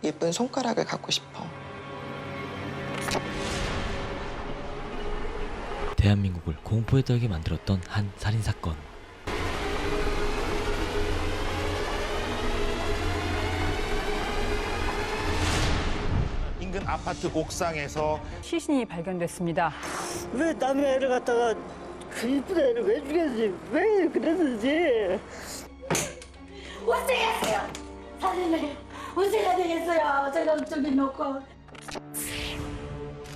예쁜 손가락을 갖고 싶어. 대한민국을 공포에 떨게 만들었던 한 살인사건. 인근 아파트 옥상에서 시신이 발견됐습니다. 왜 남의 애를 갖다가 그 이쁜 애를 왜 죽였지? 왜 그랬는지. 어쩌겠어요? 살인을 어째야 되겠어요? 제가 저기 놓고.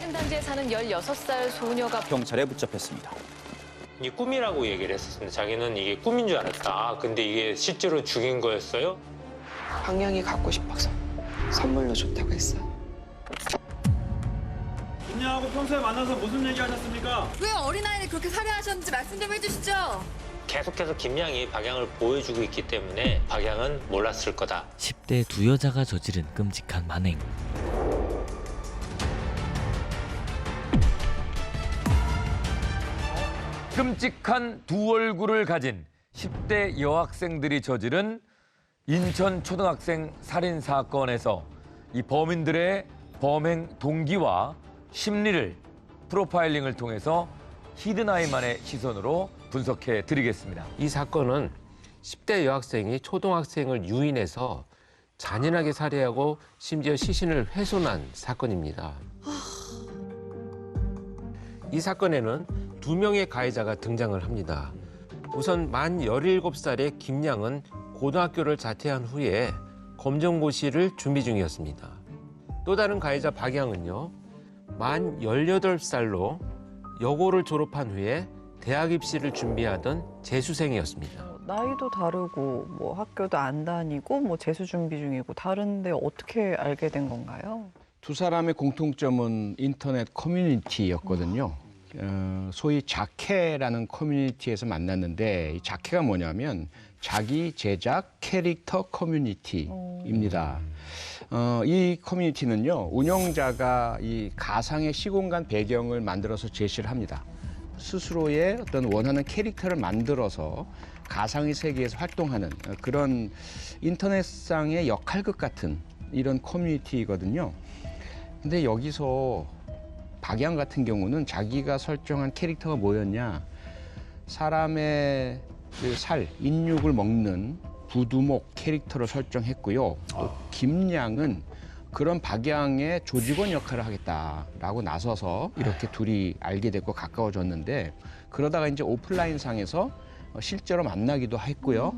횡단지에 사는 16살 소녀가 경찰에 붙잡혔습니다. 이게 꿈이라고 얘기를 했었습니다. 자기는 이게 꿈인 줄 알았다. 근데 이게 실제로 죽인 거였어요? 방향이 갖고 싶어서 선물로 좋다고 했어. 김양하고 평소에 만나서 무슨 얘기 하셨습니까? 왜 어린아이를 그렇게 살해하셨는지 말씀 좀 해주시죠. 계속해서 김양이 박양을 보여주고 있기 때문에 박양은 몰랐을 거다. 10대 두 여자가 저지른 끔찍한 만행. 끔찍한 두 얼굴을 가진 10대 여학생들이 저지른 인천 초등학생 살인 사건에서 이 범인들의 범행 동기와 심리를 프로파일링을 통해서 히든아이만의 시선으로 분석해 드리겠습니다. 이 사건은 10대 여학생이 초등학생을 유인해서 잔인하게 살해하고 심지어 시신을 훼손한 사건입니다. 이 사건에는 두 명의 가해자가 등장을 합니다. 우선 만 17살의 김양은 고등학교를 자퇴한 후에 검정고시를 준비 중이었습니다. 또 다른 가해자 박양은요, 만 18살로 여고를 졸업한 후에 대학 입시를 준비하던 재수생이었습니다. 나이도 다르고 뭐 학교도 안 다니고 뭐 재수 준비 중이고 다른데 어떻게 알게 된 건가요? 두 사람의 공통점은 인터넷 커뮤니티였거든요. 소위 자캐라는 커뮤니티에서 만났는데 이 자캐가 뭐냐면 자기 제작 캐릭터 커뮤니티입니다. 이 커뮤니티는요, 운영자가 이 가상의 시공간 배경을 만들어서 제시를 합니다. 스스로의 어떤 원하는 캐릭터를 만들어서 가상의 세계에서 활동하는 그런 인터넷상의 역할극 같은 이런 커뮤니티거든요. 근데 여기서 박양 같은 경우는 자기가 설정한 캐릭터가 뭐였냐, 사람의 그 인육을 먹는 부두목 캐릭터를 설정했고요. 김양은 그런 박양의 조직원 역할을 하겠다라고 나서서 이렇게 둘이 알게 됐고 가까워졌는데, 그러다가 이제 오프라인 상에서 실제로 만나기도 했고요.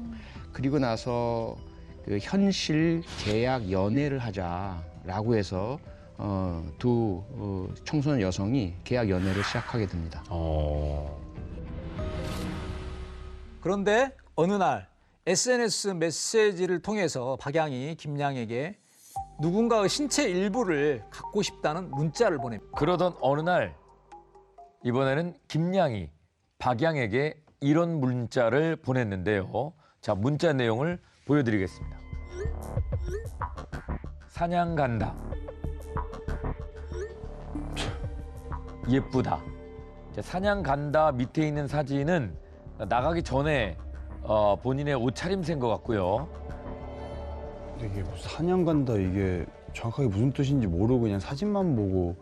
그리고 나서 그 현실 계약 연애를 하자라고 해서 두 청소년 여성이 계약 연애를 시작하게 됩니다. 그런데 어느 날 SNS 메시지를 통해서 박양이 김양에게 누군가의 신체 일부를 갖고 싶다는 문자를 보냅니다. 그러던 어느 날 이번에는 김양이 박양에게 이런 문자를 보냈는데요. 자, 문자 내용을 보여드리겠습니다. 사냥 간다. 예쁘다. 자, 사냥 간다 밑에 있는 사진은 나가기 전에 본인의 옷차림새인 것 같고요. 이게 사냥 간다, 이게 정확하게 무슨 뜻인지 모르고 그냥 사진만 보고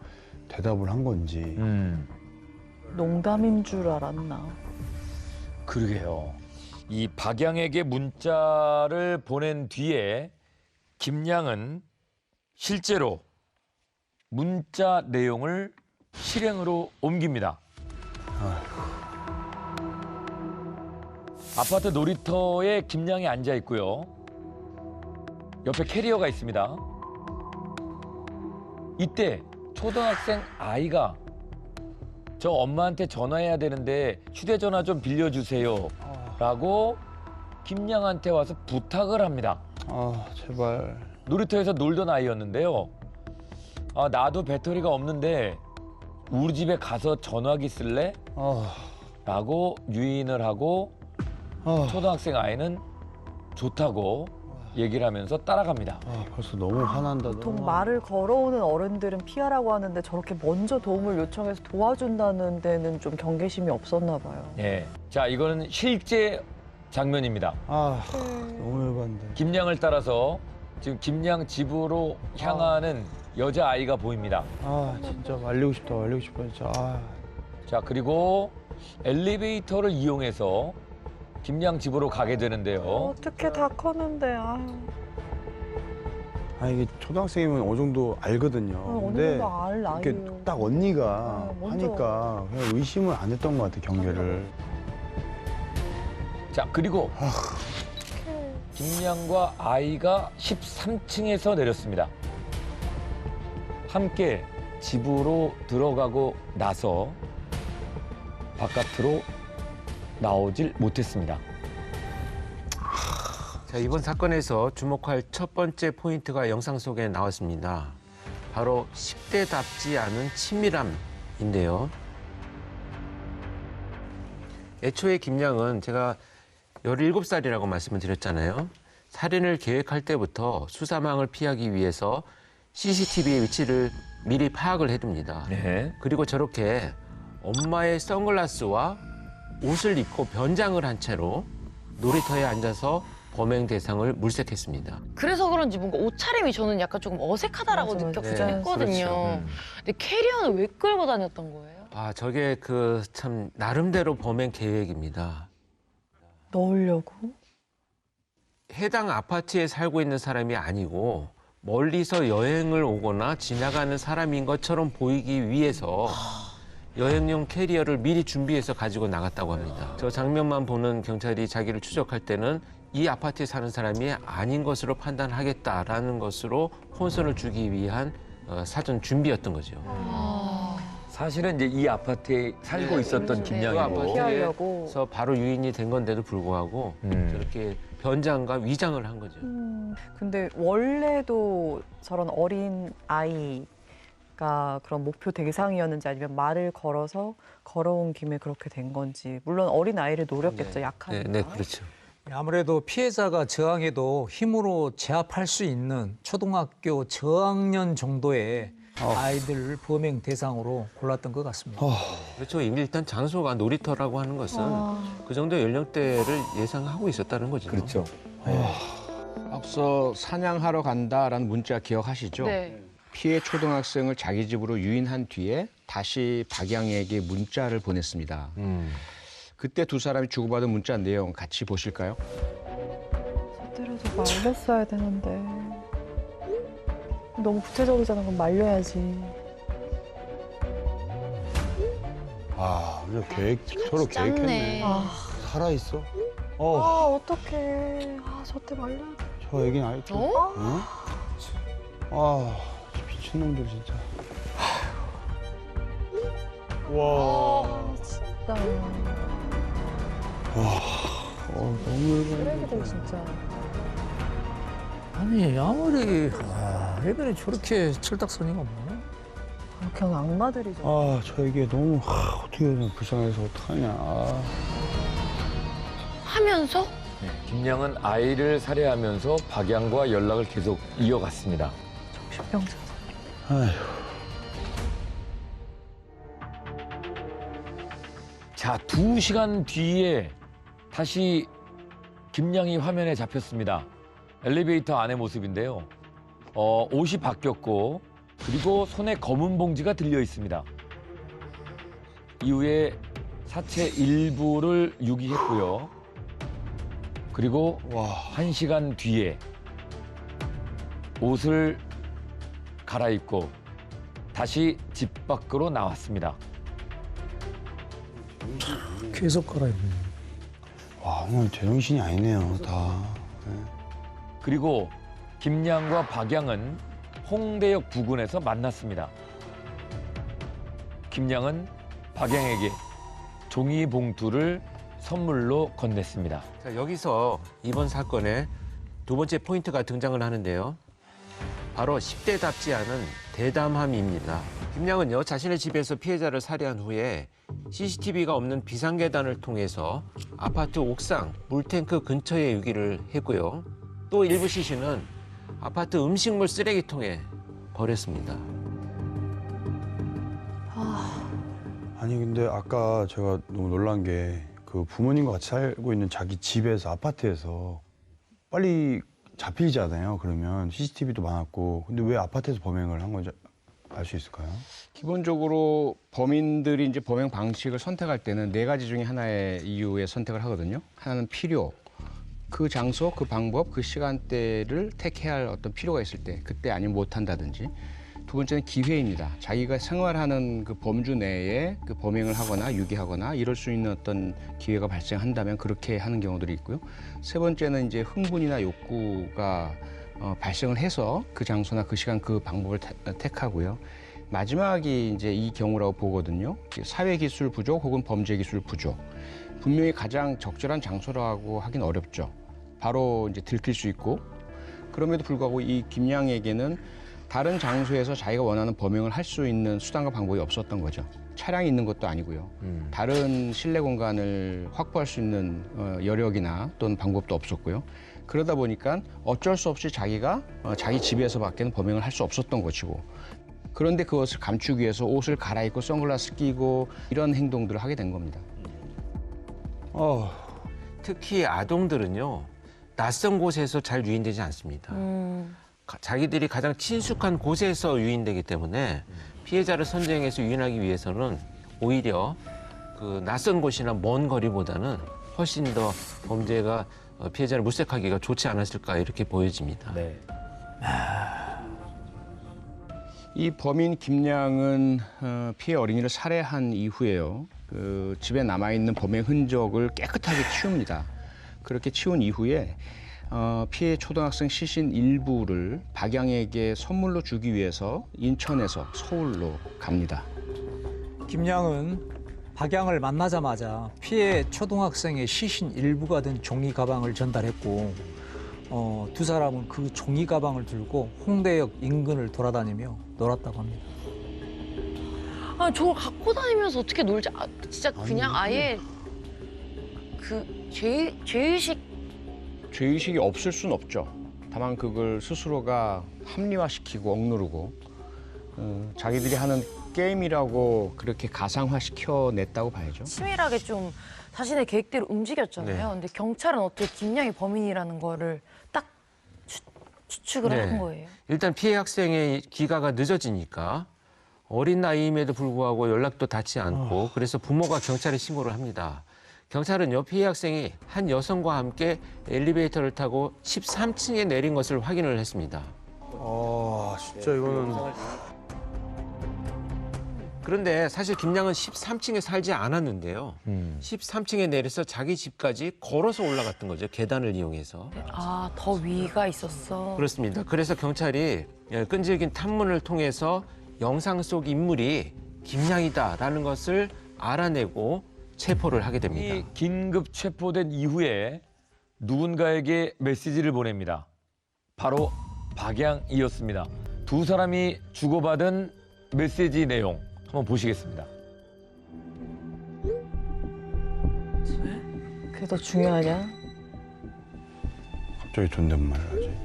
대답을 한 건지. 농담인 줄 알았나? 그러게요. 이 박양에게 문자를 보낸 뒤에 김양은 실제로 문자 내용을 실행으로 옮깁니다. 아파트 놀이터에 김양이 앉아 있고요. 옆에 캐리어가 있습니다. 이때 초등학생 아이가 저 엄마한테 전화해야 되는데 휴대전화 좀 빌려주세요 라고 김양한테 와서 부탁을 합니다. 제발. 놀이터에서 놀던 아이였는데요. 나도 배터리가 없는데 우리 집에 가서 전화기 쓸래? 라고 유인을 하고 초등학생 아이는 좋다고 얘기를 하면서 따라갑니다. 벌써 너무 화난다. 보통 말을 걸어오는 어른들은 피하라고 하는데 저렇게 먼저 도움을 요청해서 도와준다는 데는 좀 경계심이 없었나 봐요. 예. 자, 이거는 실제 장면입니다. 너무 열받는다. 김양을 따라서 지금 김양 집으로 향하는 여자아이가 보입니다. 아 진짜 말리고 싶다 말리고 싶어 진짜. 아. 자, 그리고 엘리베이터를 이용해서 김양 집으로 가게 되는데요. 어떻게 다 컸는데 아유. 아 이게 초등학생이면 어느 정도 알거든요. 어느 근데 정도 알 이렇게 나이에요. 딱 언니가 먼저. 하니까 그냥 의심을 안 했던 것 같아 경계를. 자, 그리고 김양과 아이가 13층에서 내렸습니다. 함께 집으로 들어가고 나서 바깥으로 나오질 못했습니다. 자, 이번 사건에서 주목할 첫 번째 포인트가 영상 속에 나왔습니다. 바로 10대답지 않은 친밀함인데요. 애초에 김양은 제가 17살이라고 말씀을 드렸잖아요. 살인을 계획할 때부터 수사망을 피하기 위해서 CCTV의 위치를 미리 파악을 해둡니다. 네. 그리고 저렇게 엄마의 선글라스와 옷을 입고 변장을 한 채로 놀이터에 앉아서 범행 대상을 물색했습니다. 그래서 그런지 뭔가 옷차림이 저는 약간 조금 어색하다라고 맞아, 맞아. 느꼈긴 네, 했거든요. 그렇죠. 근데 캐리어는 왜 끌고 다녔던 거예요? 아, 저게 그 참 나름대로 범행 계획입니다. 넣으려고? 해당 아파트에 살고 있는 사람이 아니고 멀리서 여행을 오거나 지나가는 사람인 것처럼 보이기 위해서 여행용 캐리어를 미리 준비해서 가지고 나갔다고 합니다. 저 장면만 보는 경찰이 자기를 추적할 때는 이 아파트에 사는 사람이 아닌 것으로 판단하겠다라는 것으로 혼선을 주기 위한 사전 준비였던 거죠. 사실은 이제 이 아파트에 살고 있었던 그 김양이고. 아파트에서 바로 유인이 된 건데도 불구하고 저렇게 변장과 위장을 한 거죠. 근데 원래도 저런 어린 아이가 그런 목표 대상이었는지 아니면 말을 걸어서 걸어온 김에 그렇게 된 건지. 물론 어린 아이를 노렸겠죠, 약하니까. 네, 그렇죠. 아무래도 피해자가 저항해도 힘으로 제압할 수 있는 초등학교 저학년 정도의 아이들을 범행 대상으로 골랐던 것 같습니다. 그렇죠. 일단 장소가 놀이터라고 하는 것은 그 정도 연령대를 예상하고 있었다는 거죠. 그렇죠. 앞서 사냥하러 간다라는 문자 기억하시죠? 네. 피해 초등학생을 자기 집으로 유인한 뒤에 다시 박양에게 문자를 보냈습니다. 그때 두 사람이 주고받은 문자 내용 같이 보실까요? 때려서 말렸어야 되는데. 너무 구체적이잖아. 그럼 말려야지. 아 우리가 서로 계획했네. 살아 있어? 아, 어떡해. 아, 저때 말려야 돼. 저 애긴 아직도. 응? 아 미친놈들 진짜. 와. 진짜. 너무 쓰레기들 진짜. 아니 아무리 애들이 저렇게 철딱서니가 없나? 그냥 악마들이죠. 아, 저 애기 너무 어떻게 불쌍해서 어떡하냐. 하면서? 네, 김양은 아이를 살해하면서 박양과 연락을 계속 이어갔습니다. 정신병자. 아휴. 자, 2시간 뒤에 다시 김양이 화면에 잡혔습니다. 엘리베이터 안의 모습인데요. 옷이 바뀌었고 그리고 손에 검은 봉지가 들려 있습니다. 이후에 사체 일부를 유기했고요. 그리고 1시간 뒤에 옷을 갈아입고 다시 집 밖으로 나왔습니다. 계속 갈아입네. 와, 오늘 제정신이 아니네요, 다. 네. 그리고 김양과 박양은 홍대역 부근에서 만났습니다. 김양은 박양에게 종이 봉투를 선물로 건넸습니다. 자, 여기서 이번 사건의 두 번째 포인트가 등장을 하는데요. 바로 10대답지 않은 대담함입니다. 김양은요, 자신의 집에서 피해자를 살해한 후에 CCTV가 없는 비상계단을 통해서 아파트 옥상 물탱크 근처에 유기를 했고요. 또 일부 시신은 아파트 음식물 쓰레기통에 버렸습니다. 아니, 근데 아까 제가 너무 놀란 게 그 부모님과 같이 살고 있는 자기 집에서, 아파트에서 빨리 잡히잖아요. 그러면 CCTV도 많았고. 근데 왜 아파트에서 범행을 한 건지 알 수 있을까요? 기본적으로 범인들이 이제 범행 방식을 선택할 때는 4가지 중에 하나의 이유의 선택을 하거든요. 하나는 필요, 그 장소, 그 방법, 그 시간대를 택해야 할 어떤 필요가 있을 때, 그때 아니면 못한다든지. 두 번째는 기회입니다. 자기가 생활하는 그 범주 내에 그 범행을 하거나 유기하거나 이럴 수 있는 어떤 기회가 발생한다면 그렇게 하는 경우들이 있고요. 세 번째는 이제 흥분이나 욕구가 발생을 해서 그 장소나 그 시간 그 방법을 택하고요. 마지막이 이제 이 경우라고 보거든요. 사회 기술 부족 혹은 범죄 기술 부족. 분명히 가장 적절한 장소라고 하긴 어렵죠. 바로 이제 들킬 수 있고, 그럼에도 불구하고 이 김양에게는 다른 장소에서 자기가 원하는 범행을 할 수 있는 수단과 방법이 없었던 거죠. 차량이 있는 것도 아니고요. 다른 실내 공간을 확보할 수 있는 여력이나 또는 방법도 없었고요. 그러다 보니까 어쩔 수 없이 자기가 자기 집에서밖에는 범행을 할 수 없었던 것이고, 그런데 그것을 감추기 위해서 옷을 갈아입고 선글라스 끼고 이런 행동들을 하게 된 겁니다. 특히 아동들은요, 낯선 곳에서 잘 유인되지 않습니다. 자기들이 가장 친숙한 곳에서 유인되기 때문에 피해자를 선정해서 유인하기 위해서는 오히려 그 낯선 곳이나 먼 거리보다는 훨씬 더 범죄가 피해자를 물색하기가 좋지 않았을까 이렇게 보여집니다. 네. 이 범인 김양은 피해 어린이를 살해한 이후에요. 그 집에 남아있는 범행 흔적을 깨끗하게 치웁니다. 그렇게 치운 이후에 피해 초등학생 시신 일부를 박양에게 선물로 주기 위해서 인천에서 서울로 갑니다. 김양은 박양을 만나자마자 피해 초등학생의 시신 일부가 든 종이 가방을 전달했고, 두 사람은 그 종이 가방을 들고 홍대역 인근을 돌아다니며 놀았다고 합니다. 아, 저걸 갖고 다니면서 어떻게 놀지? 아, 진짜 그냥 아예 그 죄의식이 없을 순 없죠. 다만 그걸 스스로가 합리화시키고 억누르고 자기들이 하는 게임이라고 그렇게 가상화시켜냈다고 봐야죠. 치밀하게 좀 자신의 계획대로 움직였잖아요. 네. 근데 경찰은 어떻게 김양이 범인이라는 거를 딱 추측을 네. 한 거예요? 일단 피해 학생의 귀가가 늦어지니까 어린 나이임에도 불구하고 연락도 닿지 않고 그래서 부모가 경찰에 신고를 합니다. 경찰은요, 피해 학생이 한 여성과 함께 엘리베이터를 타고 13층에 내린 것을 확인을 했습니다. 진짜 이거는. 그런데 사실 김양은 13층에 살지 않았는데요. 13층에 내려서 자기 집까지 걸어서 올라갔던 거죠. 계단을 이용해서. 아, 더 위가 있었어. 그렇습니다. 그래서 경찰이 끈질긴 탐문을 통해서 영상 속 인물이 김양이다라는 것을 알아내고 체포를 하게 됩니다. 이 긴급 체포된 이후에 누군가에게 메시지를 보냅니다. 바로 박양이었습니다. 두 사람이 주고받은 메시지 내용 한번 보시겠습니다. 그게 더 중요하냐? 갑자기 존댓말을 하지.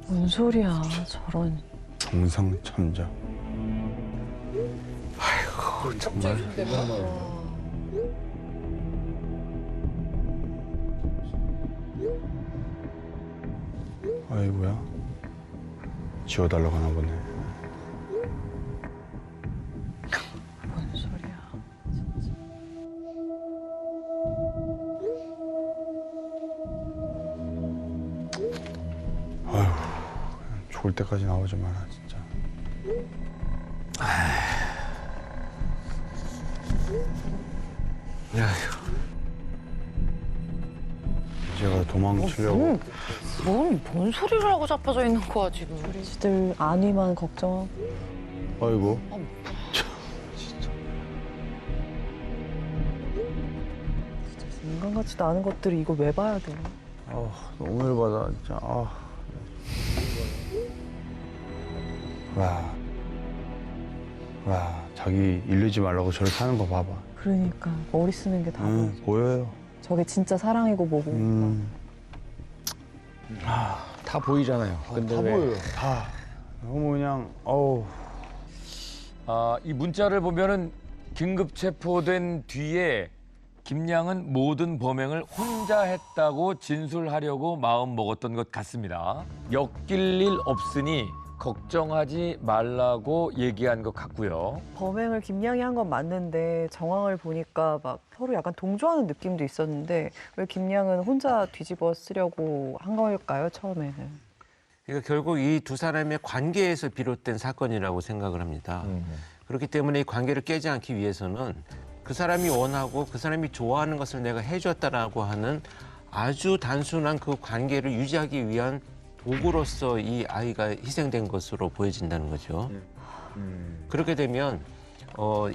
뭔 소리야, 저런. 정상 참자. 아이고, 정말. 아이고야. 지워달라고 하나 보네. 뭔 소리야. 아휴, 죽을 때까지 나오지 마라, 진짜. 제가 도망치려고. 뭔 소리를 하고 잡혀져 있는 거야, 지금. 우리 지들 안위만 걱정. 아이고. 인간 같지도 않은 것들이 이거 왜 봐야 돼? 너무 열받아, 진짜. 와, 자기 일르지 말라고 저렇게 하는 거 봐봐. 그러니까 머리 쓰는 게 다 보이죠. 보여요. 저게 진짜 사랑이고 뭐고. 다 보이잖아요. 근데 다 왜? 보여요, 다. 너무 그냥, 이 문자를 보면은 긴급 체포된 뒤에 김양은 모든 범행을 혼자 했다고 진술하려고 마음 먹었던 것 같습니다. 엮일 일 없으니 걱정하지 말라고 얘기한 것 같고요. 범행을 김양이 한 건 맞는데 정황을 보니까 막 서로 약간 동조하는 느낌도 있었는데 왜 김양은 혼자 뒤집어 쓰려고 한 걸까요, 처음에는? 그러니까 결국 이 두 사람의 관계에서 비롯된 사건이라고 생각을 합니다. 그렇기 때문에 이 관계를 깨지 않기 위해서는 그 사람이 원하고 그 사람이 좋아하는 것을 내가 해줬다라고 하는 아주 단순한 그 관계를 유지하기 위한 도구로서 이 아이가 희생된 것으로 보여진다는 거죠. 그렇게 되면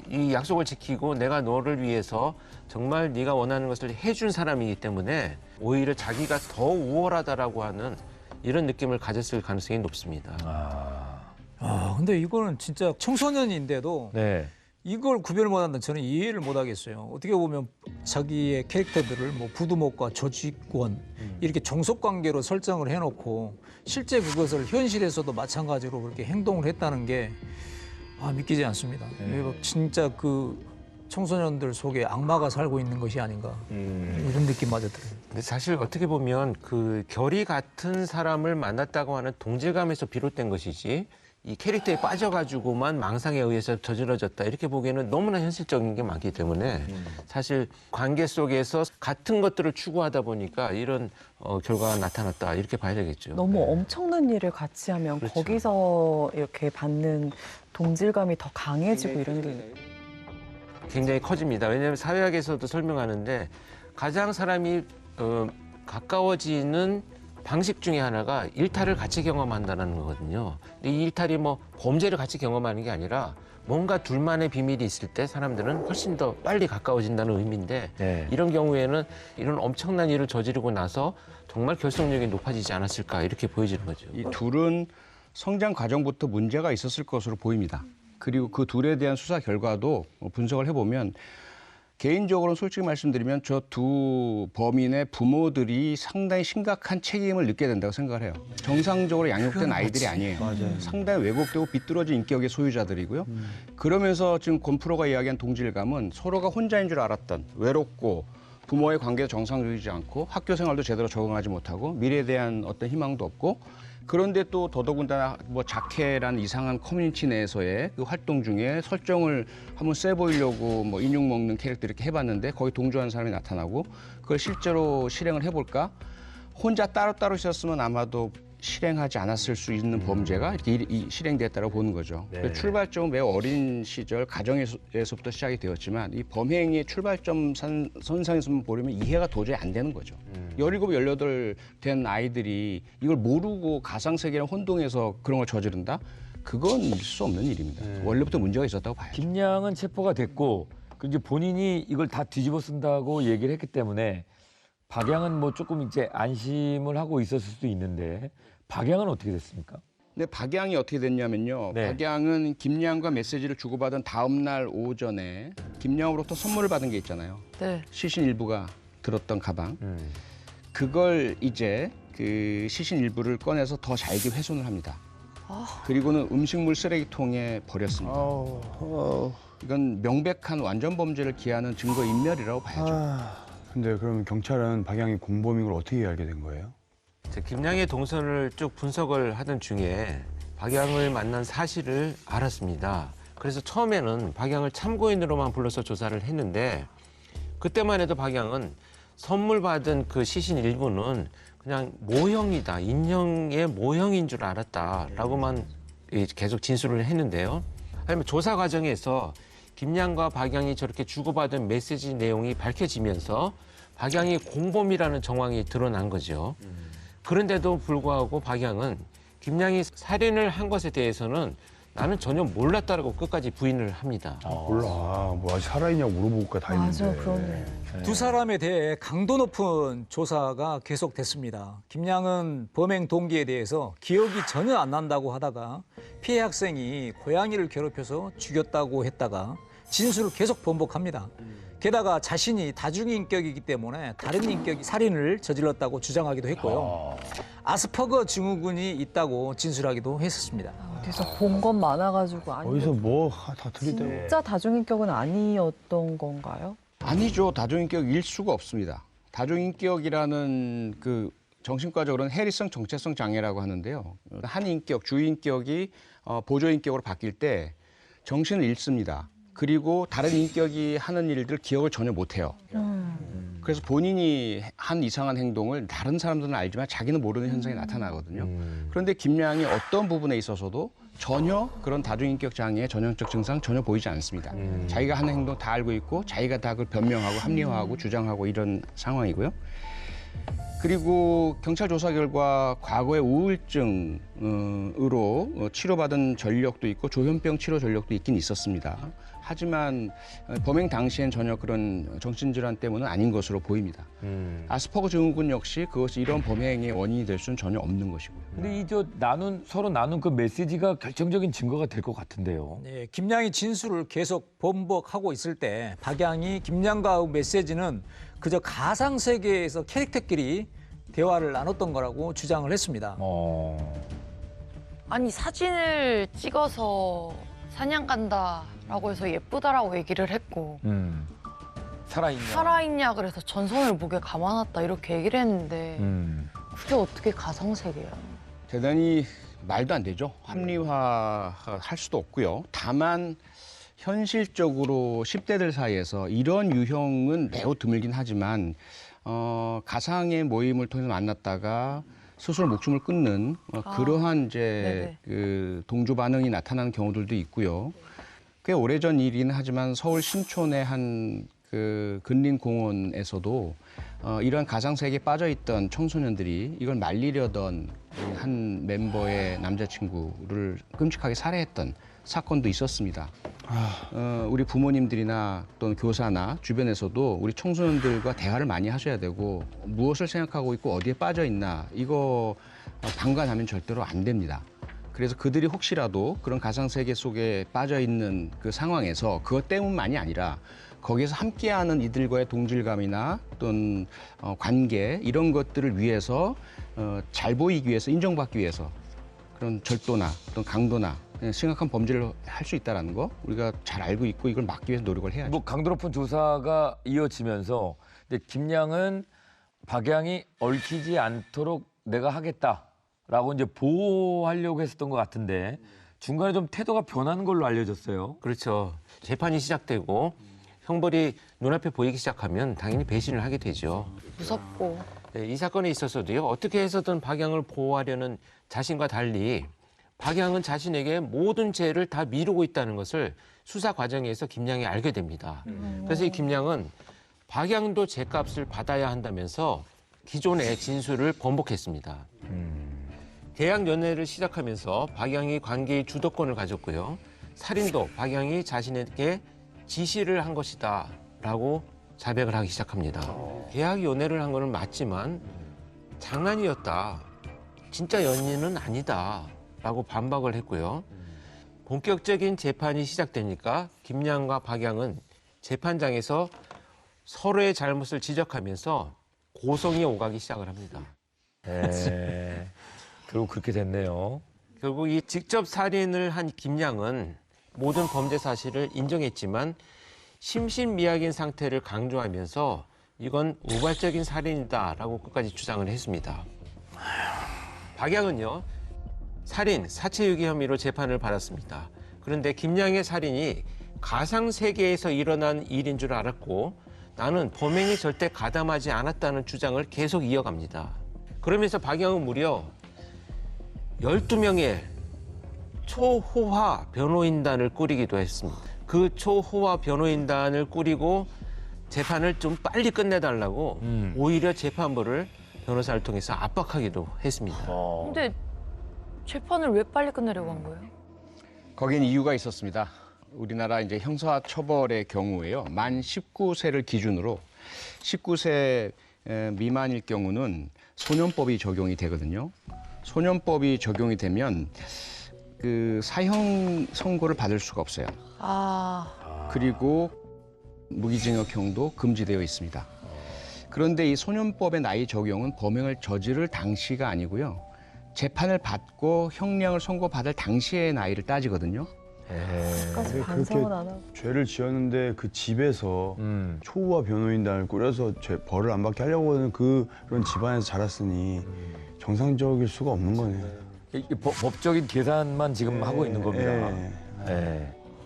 이 약속을 지키고 내가 너를 위해서 정말 네가 원하는 것을 해준 사람이기 때문에 오히려 자기가 더 우월하다라고 하는 이런 느낌을 가졌을 가능성이 높습니다. 근데 이거는 진짜 청소년인데도 네. 이걸 구별을 못한다면 저는 이해를 못하겠어요. 어떻게 보면 자기의 캐릭터들을 뭐 부두목과 조직원 이렇게 종속관계로 설정을 해놓고 실제 그것을 현실에서도 마찬가지로 그렇게 행동을 했다는 게 믿기지 않습니다. 이거 진짜 그 청소년들 속에 악마가 살고 있는 것이 아닌가 이런 느낌마저 들어요. 근데 사실 어떻게 보면 그 결이 같은 사람을 만났다고 하는 동질감에서 비롯된 것이지 이 캐릭터에 빠져가지고만 망상에 의해서 저질러졌다 이렇게 보기에는 너무나 현실적인 게 많기 때문에 사실 관계 속에서 같은 것들을 추구하다 보니까 이런 결과가 나타났다 이렇게 봐야 되겠죠. 너무 엄청난 일을 같이 하면 그렇죠. 거기서 이렇게 받는 동질감이 더 강해지고 이런 게 굉장히 커집니다. 왜냐하면 사회학에서도 설명하는데 가장 사람이 가까워지는 방식 중에 하나가 일탈을 같이 경험한다는 거거든요. 근데 이 일탈이 뭐 범죄를 같이 경험하는 게 아니라 뭔가 둘만의 비밀이 있을 때 사람들은 훨씬 더 빨리 가까워진다는 의미인데 네. 이런 경우에는 이런 엄청난 일을 저지르고 나서 정말 결속력이 높아지지 않았을까 이렇게 보여지는 거죠. 이 둘은 성장 과정부터 문제가 있었을 것으로 보입니다. 그리고 그 둘에 대한 수사 결과도 분석을 해보면 개인적으로는 솔직히 말씀드리면 저 두 범인의 부모들이 상당히 심각한 책임을 느껴야 된다고 생각을 해요. 정상적으로 양육된 아이들이 아니에요. 맞아요. 상당히 왜곡되고 비뚤어진 인격의 소유자들이고요. 그러면서 지금 권프로가 이야기한 동질감은 서로가 혼자인 줄 알았던 외롭고 부모의 관계도 정상적이지 않고 학교 생활도 제대로 적응하지 못하고 미래에 대한 어떤 희망도 없고 그런데 또 더더군다나 뭐 자케라는 이상한 커뮤니티 내에서의 그 활동 중에 설정을 한번 세 보이려고 뭐 인육 먹는 캐릭터 이렇게 해봤는데 거기 동조하는 사람이 나타나고 그걸 실제로 실행을 해볼까? 혼자 따로따로 있었으면 아마도 실행하지 않았을 수 있는 범죄가 이렇게 실행됐다고 보는 거죠. 네. 출발점은 매우 어린 시절 가정에서부터 시작이 되었지만 이 범행의 출발점 선상에서만 보려면 이해가 도저히 안 되는 거죠. 17, 18 된 아이들이 이걸 모르고 가상세계랑 혼동해서 그런 걸 저지른다? 그건 있을 수 없는 일입니다. 원래부터 문제가 있었다고 봐야죠. 김양은 체포가 됐고 그 이제 본인이 이걸 다 뒤집어 쓴다고 얘기를 했기 때문에 박양은 뭐 조금 이제 안심을 하고 있었을 수도 있는데 박양은 어떻게 됐습니까? 근데 박양이 어떻게 됐냐면요. 네. 박양은 김양과 메시지를 주고받은 다음 날 오전에 김양으로부터 선물을 받은 게 있잖아요. 네. 시신 일부가 들었던 가방. 그걸 이제 그 시신 일부를 꺼내서 더 잘게 훼손을 합니다. 그리고는 음식물 쓰레기통에 버렸습니다. 이건 명백한 완전 범죄를 기하는 증거 인멸이라고 봐야죠. 근데 그러면 경찰은 박양이 공범인 걸 어떻게 알게 된 거예요? 김양의 동선을 쭉 분석을 하던 중에 박양을 만난 사실을 알았습니다. 그래서 처음에는 박양을 참고인으로만 불러서 조사를 했는데 그때만 해도 박양은 선물 받은 그 시신 일부는 그냥 모형이다, 인형의 모형인 줄 알았다라고만 계속 진술을 했는데요. 하지만 조사 과정에서 김양과 박양이 저렇게 주고받은 메시지 내용이 밝혀지면서 박양이 공범이라는 정황이 드러난 거죠. 그런데도 불구하고 박양은 김양이 살인을 한 것에 대해서는 나는 전혀 몰랐다라고 끝까지 부인을 합니다. 몰라. 뭐 아직 살아있냐고 물어보고까 다 있는데. 맞아, 그러네. 두 사람에 대해 강도 높은 조사가 계속됐습니다. 김양은 범행 동기에 대해서 기억이 전혀 안 난다고 하다가 피해 학생이 고양이를 괴롭혀서 죽였다고 했다가 진술을 계속 번복합니다. 게다가 자신이 다중인격이기 때문에 다른 인격이 살인을 저질렀다고 주장하기도 했고요. 아스퍼거 증후군이 있다고 진술하기도 했었습니다. 어디서 본 건 많아가지고 어디서 뭐 다 들이대고. 진짜 다중인격은 아니었던 건가요? 아니죠. 다중인격일 수가 없습니다. 다중인격이라는 그 정신과적으로는 해리성 정체성 장애라고 하는데요. 한 인격, 주인격이 보조인격으로 바뀔 때 정신을 잃습니다. 그리고 다른 인격이 하는 일들 기억을 전혀 못해요. 그래서 본인이 한 이상한 행동을 다른 사람들은 알지만 자기는 모르는 현상이 나타나거든요. 그런데 김양이 어떤 부분에 있어서도 전혀 그런 다중인격 장애의 전형적 증상 전혀 보이지 않습니다. 자기가 하는 행동 다 알고 있고 자기가 다 그걸 변명하고 합리화하고 주장하고 이런 상황이고요. 그리고 경찰 조사 결과 과거에 우울증으로 치료받은 전력도 있고 조현병 치료 전력도 있긴 있었습니다. 하지만 범행 당시엔 전혀 그런 정신질환 때문은 아닌 것으로 보입니다. 아스퍼거 증후군 역시 그것이 이런 범행의 원인이 될 수는 전혀 없는 것이고요. 근데 이 서로 나눈 그 메시지가 결정적인 증거가 될 것 같은데요. 네, 김양이 진술을 계속 번복하고 있을 때 박양이 김양과의 메시지는 그저 가상 세계에서 캐릭터끼리 대화를 나눴던 거라고 주장을 했습니다. 아니 사진을 찍어서 사냥 간다라고 해서 예쁘다라고 얘기를 했고 살아있냐 그래서 전선을 목에 감아놨다 이렇게 얘기를 했는데 그게 어떻게 가상세계야? 대단히 말도 안 되죠. 합리화할 수도 없고요. 다만 현실적으로 10대들 사이에서 이런 유형은 매우 드물긴 하지만 가상의 모임을 통해서 만났다가 스스로 목숨을 끊는 그러한 이제 그 동조 반응이 나타나는 경우들도 있고요. 꽤 오래전 일이긴 하지만 서울 신촌의 한 그 근린 공원에서도 이러한 가상 세계에 빠져 있던 청소년들이 이걸 말리려던 한 멤버의 남자친구를 끔찍하게 살해했던 사건도 있었습니다. 우리 부모님들이나 또는 교사나 주변에서도 우리 청소년들과 대화를 많이 하셔야 되고 무엇을 생각하고 있고 어디에 빠져 있나 이거 방관하면 절대로 안 됩니다. 그래서 그들이 혹시라도 그런 가상세계 속에 빠져 있는 그 상황에서 그것 때문만이 아니라 거기에서 함께하는 이들과의 동질감이나 또는 관계 이런 것들을 위해서 잘 보이기 위해서 인정받기 위해서 그런 절도나 또는 강도나 심각한 범죄를 할 수 있다는 거 우리가 잘 알고 있고 이걸 막기 위해서 노력을 해야죠. 뭐 강도 높은 조사가 이어지면서 근데 김양은 박양이 얽히지 않도록 내가 하겠다라고 이제 보호하려고 했었던 것 같은데 중간에 좀 태도가 변하는 걸로 알려졌어요. 그렇죠. 재판이 시작되고 형벌이 눈앞에 보이기 시작하면 당연히 배신을 하게 되죠. 무섭고. 네, 이 사건에 있어서도요. 어떻게 해서든 박양을 보호하려는 자신과 달리 박양은 자신에게 모든 죄를 다 미루고 있다는 것을 수사 과정에서 김양이 알게 됩니다. 그래서 이 김양은 박양도 죄값을 받아야 한다면서 기존의 진술을 번복했습니다. 계약 연애를 시작하면서 박양이 관계의 주도권을 가졌고요. 살인도 박양이 자신에게 지시를 한 것이다 라고 자백을 하기 시작합니다. 계약 연애를 한 거는 맞지만 장난이었다. 진짜 연인은 아니다 라고 반박을 했고요. 본격적인 재판이 시작되니까 김양과 박양은 재판장에서 서로의 잘못을 지적하면서 고성이 오가기 시작을 합니다. 네. 결국 그렇게 됐네요. 결국 이 직접 살인을 한 김양은 모든 범죄 사실을 인정했지만 심신미약인 상태를 강조하면서 이건 우발적인 살인이다라고 끝까지 주장을 했습니다. 박양은요. 살인, 사체유기 혐의로 재판을 받았습니다. 그런데 김양의 살인이 가상세계에서 일어난 일인 줄 알았고 나는 범행에 절대 가담하지 않았다는 주장을 계속 이어갑니다. 그러면서 박양은 무려 12명의 초호화 변호인단을 꾸리기도 했습니다. 그 초호화 변호인단을 꾸리고 재판을 좀 빨리 끝내달라고 오히려 재판부를 변호사를 통해서 압박하기도 했습니다. 근데 재판을 왜 빨리 끝내려고 한 거예요? 거긴 이유가 있었습니다. 우리나라 이제 형사처벌의 경우에요. 만 19세를 기준으로 19세 미만일 경우는 소년법이 적용이 되거든요. 소년법이 적용이 되면 그 사형 선고를 받을 수가 없어요. 그리고 무기징역형도 금지되어 있습니다. 그런데 이 소년법의 나이 적용은 범행을 저지를 당시가 아니고요. 재판을 받고 형량을 선고받을 당시의 나이를 따지거든요. 끝까지 반성은 안 하고. 죄를 지었는데 그 집에서 초우와 변호인단을 꾸려서 벌을 안 받게 하려고 하는 그런 집안에서 자랐으니 정상적일 수가 없는 거네요. 법적인 계산만 지금 하고 있는 겁니다.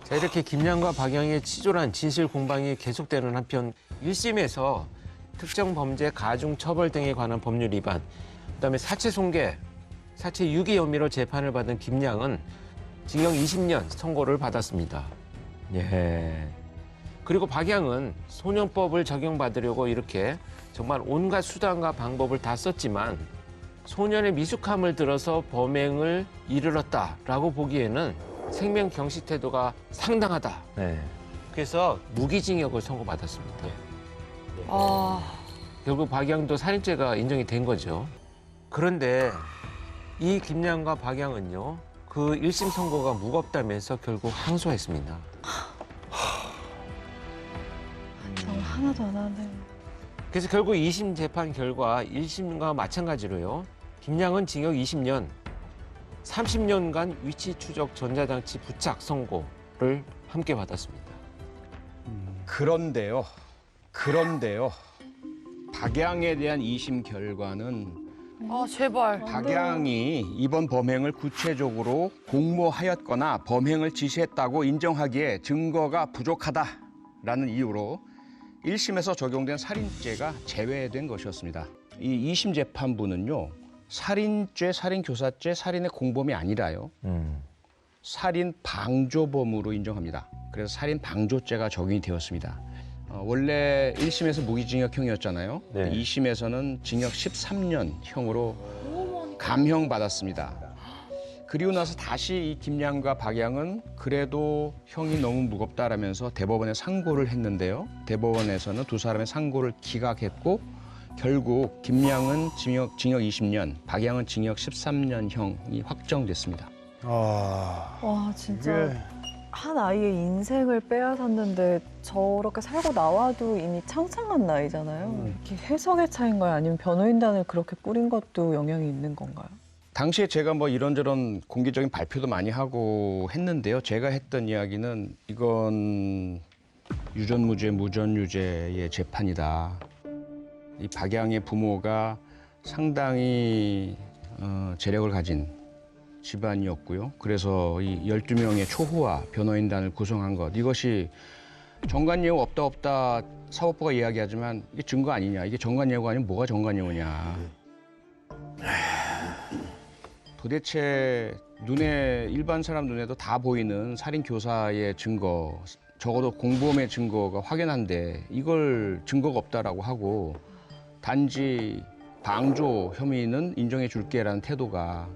자, 이렇게 김양과 박양의 치졸한 진실 공방이 계속되는 한편 1심에서 특정 범죄 가중 처벌 등에 관한 법률 위반, 그다음에 사체 손괴, 사체 유기 혐의로 재판을 받은 김양은 징역 20년 선고를 받았습니다. 예. 그리고 박양은 소년법을 적용받으려고 이렇게 정말 온갖 수단과 방법을 다 썼지만 소년의 미숙함을 들어서 범행을 이르렀다라고 보기에는 생명 경시 태도가 상당하다. 그래서 무기징역을 선고받았습니다. 결국 박양도 살인죄가 인정이 된 거죠. 그런데 이 김양과 박양은요, 그 1심 선고가 무겁다면서 결국 항소했습니다. 정 하나도 안 하네. 그래서 결국 2심 재판 결과 1심과 마찬가지로요, 김양은 징역 20년, 30년간 위치 추적 전자장치 부착 선고를 함께 받았습니다. 그런데요. 박양에 대한 2심 결과는 아 제발. 박양이 이번 범행을 구체적으로 공모하였거나 범행을 지시했다고 인정하기에 증거가 부족하다라는 이유로 1심에서 적용된 살인죄가 제외된 것이었습니다. 이 2심 재판부는요, 살인죄, 살인교사죄, 살인의 공범이 아니라요, 살인 방조범으로 인정합니다. 그래서 살인 방조죄가 적용이 되었습니다. 원래 1심에서 무기징역형이었잖아요. 2심에서는 징역 13년형으로 감형받았습니다. 그리고 나서 다시 이 김양과 박양은 그래도 형이 너무 무겁다라면서 대법원에 상고를 했는데요. 대법원에서는 두 사람의 상고를 기각했고 결국 김양은 징역 20년, 박양은 징역 13년형이 확정됐습니다. 와 진짜 한 아이의 인생을 빼앗았는데 저렇게 살고 나와도 이미 창창한 나이잖아요. 이게 해석의 차이인가요? 아니면 변호인단을 그렇게 꾸린 것도 영향이 있는 건가요? 당시에 제가 뭐 이런저런 공개적인 발표도 많이 하고 했는데요. 제가 했던 이야기는 이건 유전무죄, 무전유죄의 재판이다. 이 박양의 부모가 상당히 재력을 가진 집안이었고요. 그래서 이 12명의 초호화 변호인단을 구성한 것, 이것이 정관예우 없다 사법부가 이야기하지만 이게 증거 아니냐, 이게 정관예우가 아니면 뭐가 정관예우냐. 도대체 일반 사람 눈에도 다 보이는 살인 교사의 증거, 적어도 공범의 증거가 확연한데 이걸 증거가 없다라고 하고 단지 방조 혐의는 인정해 줄게라는 태도가,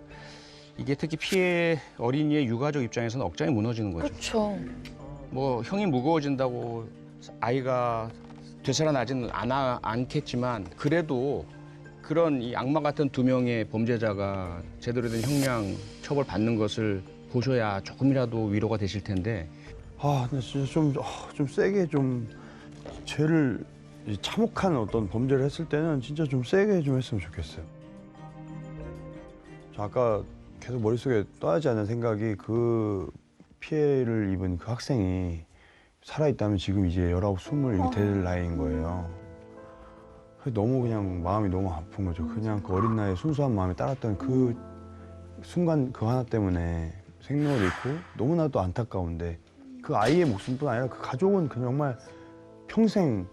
이게 특히 피해 어린이의 유가족 입장에서는 억장이 무너지는 거죠. 그렇죠. 뭐 형이 무거워진다고 아이가 되살아나지는 않겠지만 그래도 그런 이 악마 같은 두 명의 범죄자가 제대로 된 형량 처벌 받는 것을 보셔야 조금이라도 위로가 되실 텐데. 근데 진짜 좀 세게 좀 죄를 참혹한 어떤 범죄를 했을 때는 진짜 좀 세게 좀 했으면 좋겠어요. 저 아까 계속 머릿속에 떠나지 않는 생각이, 그 피해를 입은 그 학생이 살아있다면 지금 이제 19, 20 이렇게 될 나이인 거예요. 너무 그냥 마음이 너무 아픈 거죠. 그냥 그 어린 나이에 순수한 마음이 따랐던 그 순간 그 하나 때문에 생명을 잃고 너무나도 안타까운데, 그 아이의 목숨뿐 아니라 그 가족은 정말 평생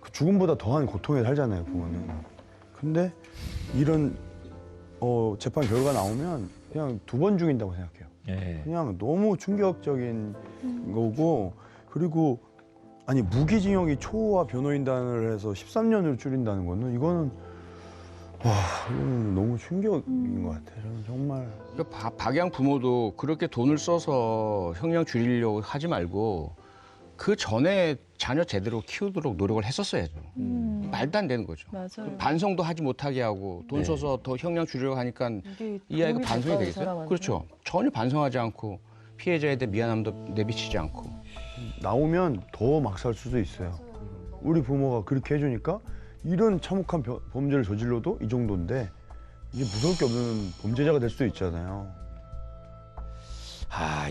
그 죽음보다 더한 고통에 살잖아요, 부모는. 근데 이런 재판 결과 나오면 그냥 2번 죽인다고 생각해요. 그냥 너무 충격적인 거고, 그리고 아니 무기징역이 초호화 변호인단을 해서 13년으로 줄인다는 거는 이거는 너무 충격인 것 같아요. 저는 정말. 박양 부모도 그렇게 돈을 써서 형량 줄이려고 하지 말고 그 전에 자녀 제대로 키우도록 노력을 했었어야죠. 말도 안 되는 거죠. 맞아요. 반성도 하지 못하게 하고 돈 써서 더 형량 줄이려고 하니까 이 아이가 반성이 되겠어요? 그렇죠. 전혀 반성하지 않고 피해자에 대해 미안함도 내비치지 않고. 나오면 더 막 살 수도 있어요. 우리 부모가 그렇게 해주니까 이런 참혹한 범죄를 저질러도 이 정도인데 이게 무서울 게 없는 범죄자가 될 수도 있잖아요.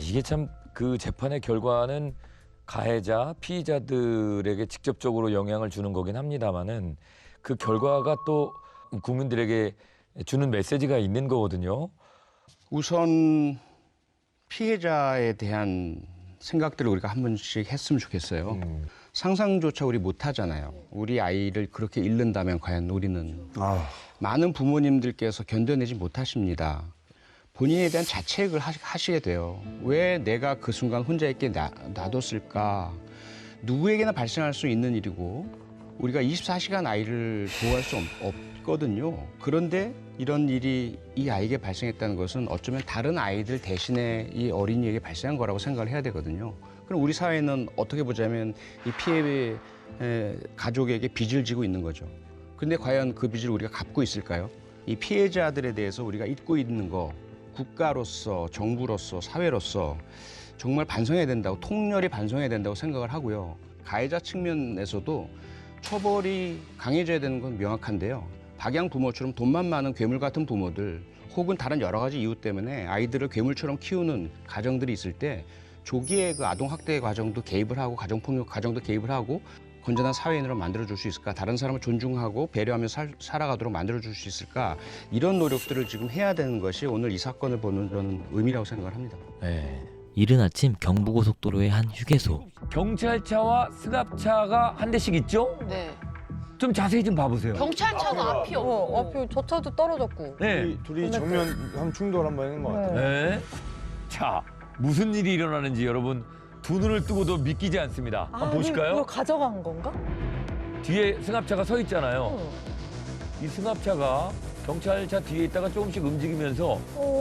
이게 참 그 재판의 결과는 가해자, 피의자들에게 직접적으로 영향을 주는 거긴 합니다만은 그 결과가 또 국민들에게 주는 메시지가 있는 거거든요. 우선 피해자에 대한 생각들을 우리가 한 번씩 했으면 좋겠어요. 상상조차 우리 못 하잖아요. 우리 아이를 그렇게 잃는다면 과연 우리는 많은 부모님들께서 견뎌내지 못하십니다. 본인에 대한 자책을 하시게 돼요. 왜 내가 그 순간 혼자 있게 놔뒀을까? 누구에게나 발생할 수 있는 일이고 우리가 24시간 아이를 보호할 수 없거든요. 그런데 이런 일이 이 아이에게 발생했다는 것은 어쩌면 다른 아이들 대신에 이 어린이에게 발생한 거라고 생각을 해야 되거든요. 그럼 우리 사회는 어떻게 보자면 이 피해 가족에게 빚을 지고 있는 거죠. 근데 과연 그 빚을 우리가 갚고 있을까요? 이 피해자들에 대해서 우리가 잊고 있는 거 국가로서, 정부로서, 사회로서 정말 반성해야 된다고, 통렬히 반성해야 된다고 생각을 하고요. 가해자 측면에서도 처벌이 강해져야 되는 건 명확한데요. 박양 부모처럼 돈만 많은 괴물 같은 부모들 혹은 다른 여러 가지 이유 때문에 아이들을 괴물처럼 키우는 가정들이 있을 때 조기에 그 아동학대 과정도 개입을 하고 가정폭력 과정도 개입을 하고 건전한 사회인으로 만들어줄 수 있을까? 다른 사람을 존중하고 배려하며 살아가도록 만들어줄 수 있을까? 이런 노력들을 지금 해야 되는 것이 오늘 이 사건을 보는 그런 의미라고 생각을 합니다. 네. 이른 아침 경부고속도로의 한 휴게소. 경찰차와 승합차가 한 대씩 있죠? 네. 좀 자세히 좀 봐보세요. 경찰차가 앞이 없고. 앞이 저 차도 떨어졌고. 네. 둘이 정면 한 충돌 한번 했는 것 같아요. 네. 자, 무슨 일이 일어나는지 여러분 두 눈을 뜨고도 믿기지 않습니다. 한번 보실까요? 이거 가져간 건가? 뒤에 승합차가 서 있잖아요. 이 승합차가 경찰차 뒤에 있다가 조금씩 움직이면서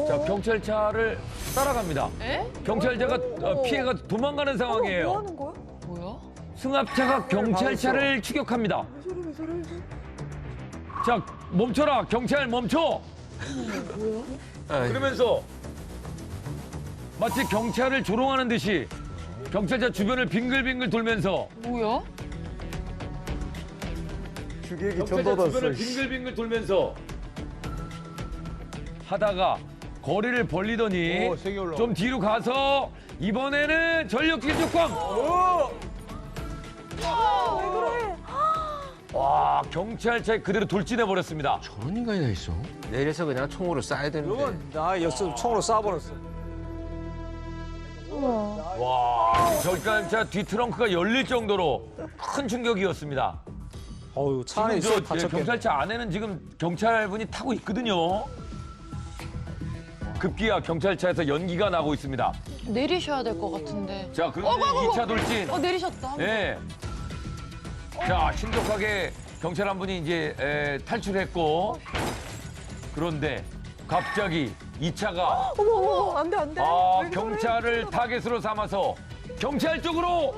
자, 경찰차를 따라갑니다. 에? 경찰차가 피해가 도망가는 상황이에요. 뭐 하는 거야? 뭐야? 승합차가 경찰차를 추격합니다. 자, 멈춰라. 경찰 멈춰. 그러면서 마치 경찰을 조롱하는 듯이 경찰차 주변을 빙글빙글 돌면서 뭐야? 주객이 경찰차 주변을 빙글빙글 돌면서 하다가 거리를 벌리더니 좀 뒤로 가서 이번에는 전력질 뚜껑! 왜 그래? 와, 경찰차에 그대로 돌진해 버렸습니다. 저런 인간이 다 있어. 내려서 그냥 총으로 쏴야 되는데. 나 총으로 쏴버렸어. 와, 경찰차 뒤 트렁크가 열릴 정도로 큰 충격이었습니다. 어유 차 안에 있어 다쳤겠네. 경찰차 안에는 지금 경찰분이 타고 있거든요. 급기야 경찰차에서 연기가 나고 있습니다. 내리셔야 될 것 같은데. 자, 그런데 2차 돌진. 내리셨다. 네. 자, 신속하게 경찰 한 분이 이제 탈출했고, 그런데 갑자기 2차가 어머, 안 돼, 안 돼. 경찰을 타겟으로 삼아서 경찰 쪽으로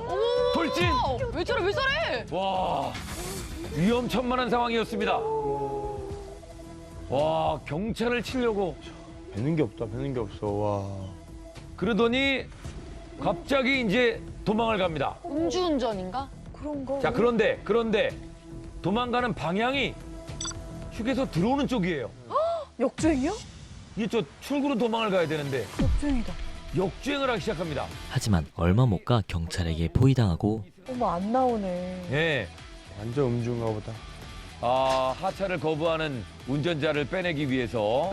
돌진. 왜 저래, 왜 저래? 와, 위험천만한 상황이었습니다. 와, 경찰을 치려고 배는 게 없다, 배는 게 없어. 와. 그러더니 갑자기 이제 도망을 갑니다. 음주운전인가? 그런 거. 자, 그런데 도망가는 방향이 휴게소 들어오는 쪽이에요. 역주행이요? 이게 저 출구로 도망을 가야 되는데 역주행이다. 역주행을 하기 시작합니다. 하지만 얼마 못 가 경찰에게 포위당하고 어머, 안 나오네. 예. 완전 음주인가 보다. 하차를 거부하는 운전자를 빼내기 위해서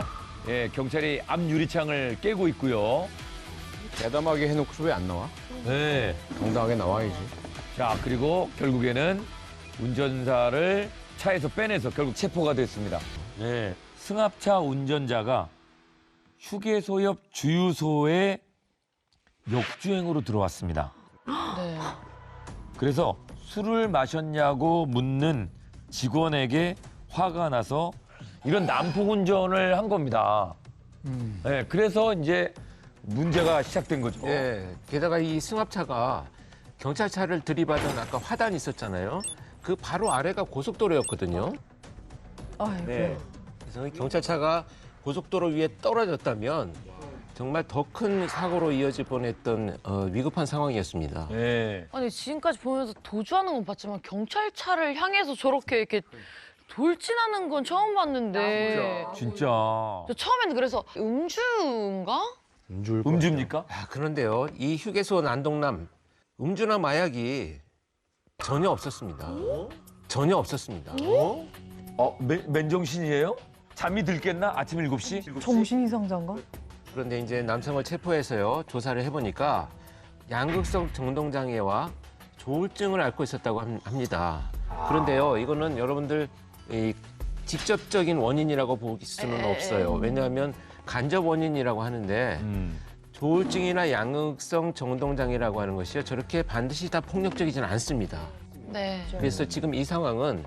경찰이 앞 유리창을 깨고 있고요. 대담하게 해놓고서 왜 안 나와? 네. 당당하게 나와야지. 자, 그리고 결국에는 운전사를 차에서 빼내서 결국 체포가 됐습니다. 네. 승합차 운전자가 휴게소 옆 주유소에 역주행으로 들어왔습니다. 네. 그래서 술을 마셨냐고 묻는 직원에게 화가 나서 이런 난폭 운전을 한 겁니다. 네, 그래서 이제 문제가 시작된 거죠. 예. 게다가 이 승합차가 경찰차를 들이받은 아까 화단이 있었잖아요. 그 바로 아래가 고속도로였거든요. 아이고. 네. 그래서 경찰차가 고속도로 위에 떨어졌다면 정말 더 큰 사고로 이어질 뻔했던 위급한 상황이었습니다. 네. 아니 지금까지 보면서 도주하는 건 봤지만 경찰차를 향해서 저렇게 이렇게 돌진하는 건 처음 봤는데. 진짜. 저 처음에는 그래서 음주인가? 음주입니까? 그런데요, 이 휴게소 난동남 음주나 마약이 전혀 없었습니다. 전혀 없었습니다. 맨정신이에요? 잠이 들겠나? 아침 7시? 정신 이상자인가? 그런데 이제 남성을 체포해서요, 조사를 해보니까 양극성 정동장애와 조울증을 앓고 있었다고 합니다. 그런데요, 이거는 여러분들 이 직접적인 원인이라고 볼 수는 없어요. 왜냐하면 간접 원인이라고 하는데 조울증이나 양극성 정동장애라고 하는 것이요, 저렇게 반드시 다 폭력적이지는 않습니다. 네. 그래서 지금 이 상황은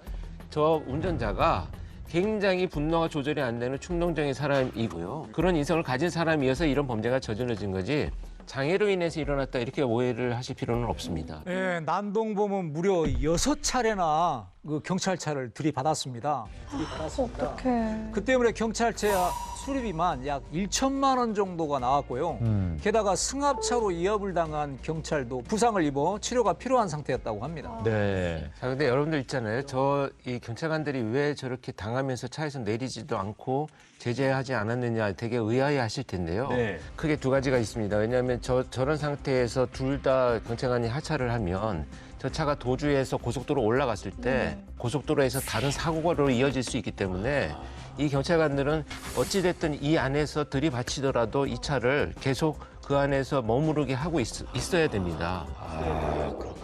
저 운전자가 굉장히 분노가 조절이 안 되는 충동적인 사람이고요. 그런 인성을 가진 사람이어서 이런 범죄가 저질러진 거지 장애로 인해서 일어났다 이렇게 오해를 하실 필요는 없습니다. 예, 난동범은 무려 6차례나 그 경찰차를 들이받았습니다. 어떡해. 그 때문에 경찰차 수리비만 약 1천만 원 정도가 나왔고요. 게다가 승합차로 이업을 당한 경찰도 부상을 입어 치료가 필요한 상태였다고 합니다. 네. 자, 근데 여러분들 있잖아요. 이 경찰관들이 왜 저렇게 당하면서 차에서 내리지도 않고 제재하지 않았느냐 되게 의아해 하실 텐데요. 네. 크게 두 가지가 있습니다. 왜냐하면 저런 상태에서 둘 다 경찰관이 하차를 하면 저 차가 도주해서 고속도로 올라갔을 때 고속도로에서 다른 사고로 이어질 수 있기 때문에 이 경찰관들은 어찌됐든 이 안에서 들이받치더라도 이 차를 계속 그 안에서 머무르게 하고 있어야 됩니다.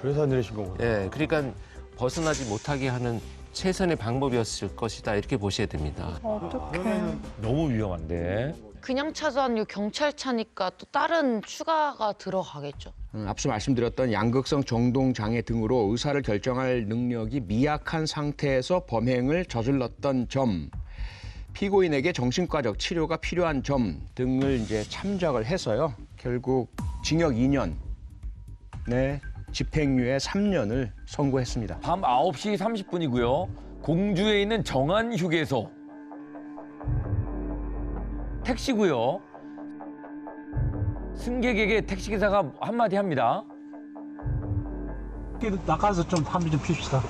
그래서 내리신 거구나. 네, 그러니까 벗어나지 못하게 하는 최선의 방법이었을 것이다 이렇게 보셔야 됩니다. 어떡해. 너무 위험한데. 그냥 차도 아니고 경찰차니까 또 다른 추가가 들어가겠죠. 앞서 말씀드렸던 양극성 정동 장애 등으로 의사를 결정할 능력이 미약한 상태에서 범행을 저질렀던 점, 피고인에게 정신과적 치료가 필요한 점 등을 이제 참작을 해서요. 결국 징역 2년, 집행유예 3년을 선고했습니다. 밤 9시 30분이고요. 공주에 있는 정안 휴게소. 택시고요. 승객에게 택시기사가 한마디 합니다. 나가서 좀 담배 좀 피웁시다.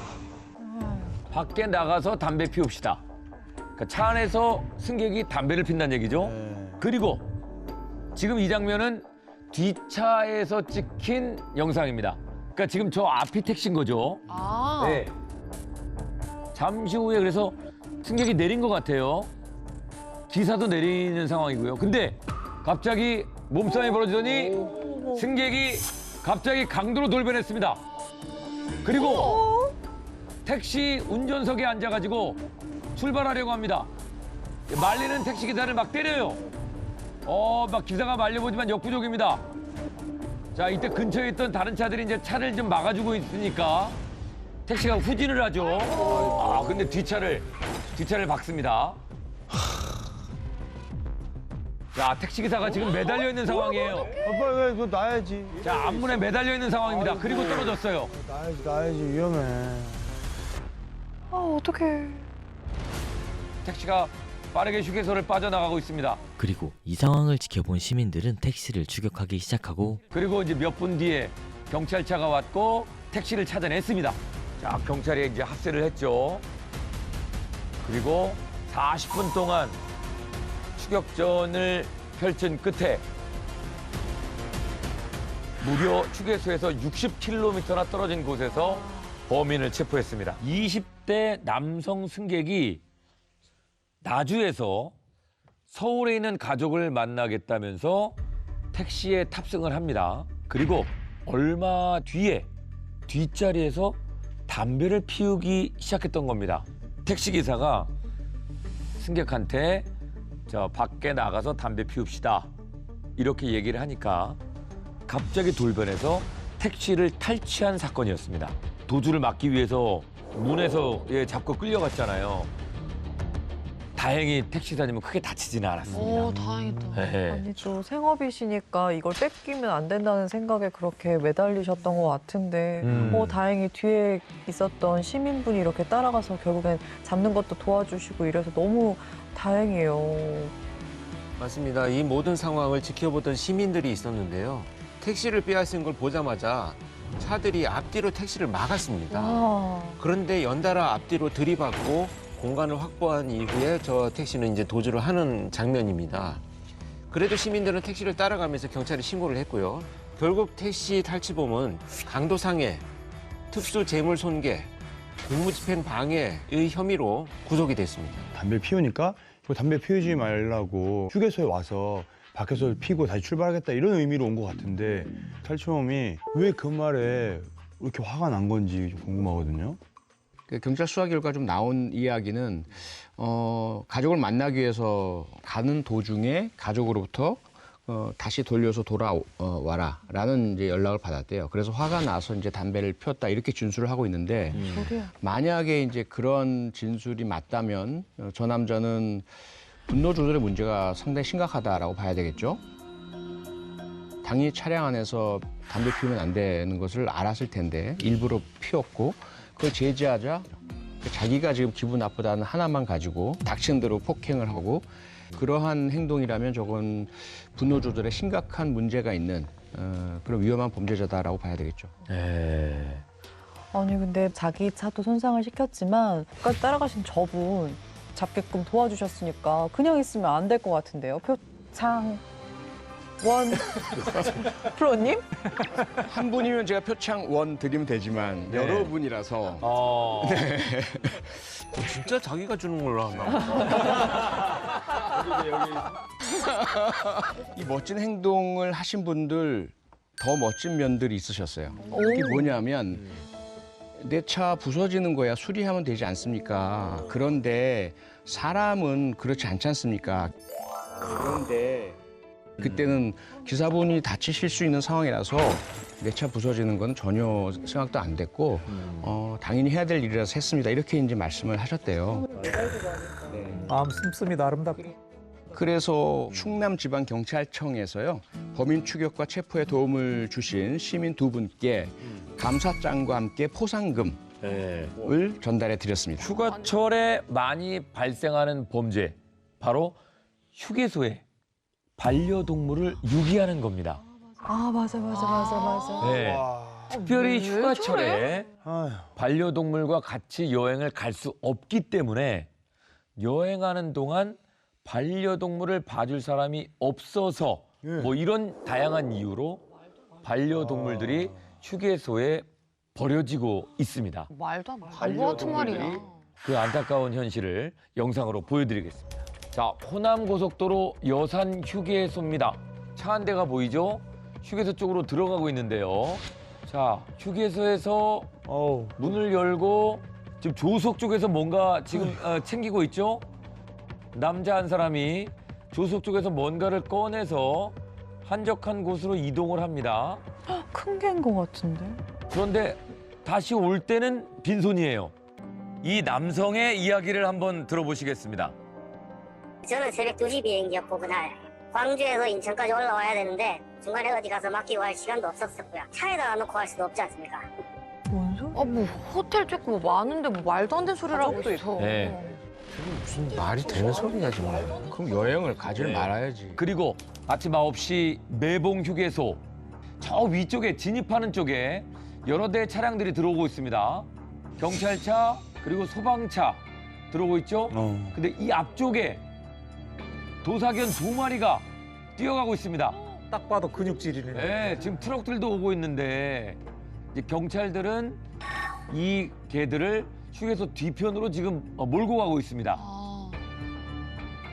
밖에 나가서 담배 피웁시다. 그러니까 차 안에서 승객이 담배를 핀다는 얘기죠. 그리고 지금 이 장면은 뒷차에서 찍힌 영상입니다. 그러니까 지금 저 앞이 택시인 거죠. 아. 네. 잠시 후에 그래서 승객이 내린 것 같아요. 기사도 내리는 상황이고요. 근데 갑자기 몸싸움이 벌어지더니 승객이 갑자기 강도로 돌변했습니다. 그리고 택시 운전석에 앉아가지고 출발하려고 합니다. 말리는 택시 기사를 막 때려요. 막 기사가 말려보지만 역부족입니다. 자, 이때 근처에 있던 다른 차들이 이제 차를 좀 막아주고 있으니까 택시가 후진을 하죠. 근데 뒷차를 박습니다. 자, 택시기사가 지금 매달려 있는 상황이에요. 빨리 왜 그거 놔야지. 자, 앞문에 매달려 있는 상황입니다. 그리고 떨어졌어요. 놔야지 위험해. 어떡해. 택시가 빠르게 휴게소를 빠져나가고 있습니다. 그리고 이 상황을 지켜본 시민들은 택시를 추격하기 시작하고 그리고 이제 몇 분 뒤에 경찰차가 왔고 택시를 찾아냈습니다. 자, 경찰이 이제 합세를 했죠. 그리고 40분 동안 추격전을 펼친 끝에 무려 휴게소에서 60km나 떨어진 곳에서 범인을 체포했습니다. 20대 남성 승객이 나주에서 서울에 있는 가족을 만나겠다면서 택시에 탑승을 합니다. 그리고 얼마 뒤에 뒷자리에서 담배를 피우기 시작했던 겁니다. 택시기사가 승객한테 밖에 나가서 담배 피웁시다. 이렇게 얘기를 하니까 갑자기 돌변해서 택시를 탈취한 사건이었습니다. 도주를 막기 위해서 문에서 잡고 끌려갔잖아요. 다행히 택시사님은 크게 다치지는 않았습니다. 다행이다. 네. 아니, 또 생업이시니까 이걸 뺏기면 안 된다는 생각에 그렇게 매달리셨던 것 같은데 다행히 뒤에 있었던 시민분이 이렇게 따라가서 결국엔 잡는 것도 도와주시고 이래서 너무 다행이에요. 맞습니다. 이 모든 상황을 지켜보던 시민들이 있었는데요. 택시를 빼앗은 걸 보자마자 차들이 앞뒤로 택시를 막았습니다. 그런데 연달아 앞뒤로 들이받고 공간을 확보한 이후에 저 택시는 이제 도주를 하는 장면입니다. 그래도 시민들은 택시를 따라가면서 경찰에 신고를 했고요. 결국 택시 탈취범은 강도상해, 특수재물손괴, 공무집행 방해의 혐의로 구속이 됐습니다. 담배 피우니까 이거 담배 피우지 말라고 휴게소에 와서 밖에서 피고 다시 출발하겠다 이런 의미로 온 것 같은데 탈취범이 왜 그 말에 이렇게 화가 난 건지 좀 궁금하거든요. 그 경찰 수사 결과 좀 나온 이야기는 가족을 만나기 위해서 가는 도중에 가족으로부터 다시 돌려서 돌아와라라는 이제 연락을 받았대요. 그래서 화가 나서 이제 담배를 피웠다 이렇게 진술을 하고 있는데 만약에 이제 그런 진술이 맞다면 저 남자는 분노 조절의 문제가 상당히 심각하다라고 봐야 되겠죠. 당연히 차량 안에서 담배 피우면 안 되는 것을 알았을 텐데 일부러 피웠고 그걸 제지하자 자기가 지금 기분 나쁘다는 하나만 가지고 닥친 대로 폭행을 하고 그러한 행동이라면 저건 분노 조절에 심각한 문제가 있는 그런 위험한 범죄자다라고 봐야 되겠죠. 아니 근데 자기 차도 손상을 시켰지만 끝까지 따라가신 저분 잡게끔 도와주셨으니까 그냥 있으면 안 될 것 같은데요. 표창원 프로님? 한 분이면 제가 표창원 드리면 되지만 여러 분이라서 네. 진짜 자기가 주는 걸로 하나? 이 멋진 행동을 하신 분들 더 멋진 면들이 있으셨어요. 이게 뭐냐면 내 차 부서지는 거야 수리하면 되지 않습니까? 그런데 사람은 그렇지 않지 않습니까? 그런데 그때는 기사분이 다치실 수 있는 상황이라서 내 차 부서지는 건 전혀 생각도 안 됐고 당연히 해야 될 일이라서 했습니다. 이렇게 이제 말씀을 하셨대요. 마음 씀씀이다 아름답게. 그래서 충남지방경찰청에서요 범인 추격과 체포에 도움을 주신 시민 두 분께 감사장과 함께 포상금을 전달해 드렸습니다. 휴가철에 많이 발생하는 범죄, 바로 휴게소에 반려동물을 유기하는 겁니다. 아 맞아. 네. 특별히 휴가철에 반려동물과 같이 여행을 갈 수 없기 때문에 여행하는 동안 반려동물을 봐줄 사람이 없어서 뭐 이런 다양한 이유로 반려동물들이 휴게소에 버려지고 있습니다. 말도 안 돼. 바보 같은 말이야. 그 안타까운 현실을 영상으로 보여드리겠습니다. 자, 호남고속도로 여산 휴게소입니다. 차 한 대가 보이죠? 휴게소 쪽으로 들어가고 있는데요. 자, 휴게소에서 문을 열고 지금 조석 쪽에서 뭔가 지금 챙기고 있죠? 남자 한 사람이 조석 쪽에서 뭔가를 꺼내서 한적한 곳으로 이동을 합니다. 큰 개인 것 같은데. 그런데 다시 올 때는 빈손이에요. 이 남성의 이야기를 한번 들어보시겠습니다. 저는 새벽 2시 비행기였고 그날 광주에서 인천까지 올라와야 되는데 중간에 어디 가서 맡기고 할 시간도 없었었고요. 차에다 놓고 갈 수도 없지 않습니까? 뭔 소리? 뭐 호텔 찍고 뭐 많은데 뭐 말도 안 되는 소리를 하고 있어. 네. 무슨 말이 되는 소리야 정말. 그럼 여행을 가지 말아야지. 그리고 아침 9시 매봉 휴게소 저 위쪽에 진입하는 쪽에 여러 대의 차량들이 들어오고 있습니다. 경찰차 그리고 소방차 들어오고 있죠. 근데 이 앞쪽에 도사견 2마리가 뛰어가고 있습니다. 딱 봐도 근육질이네. 네, 지금 트럭들도 오고 있는데 이제 경찰들은 이 개들을 휴게소 뒤편으로 지금 몰고 가고 있습니다.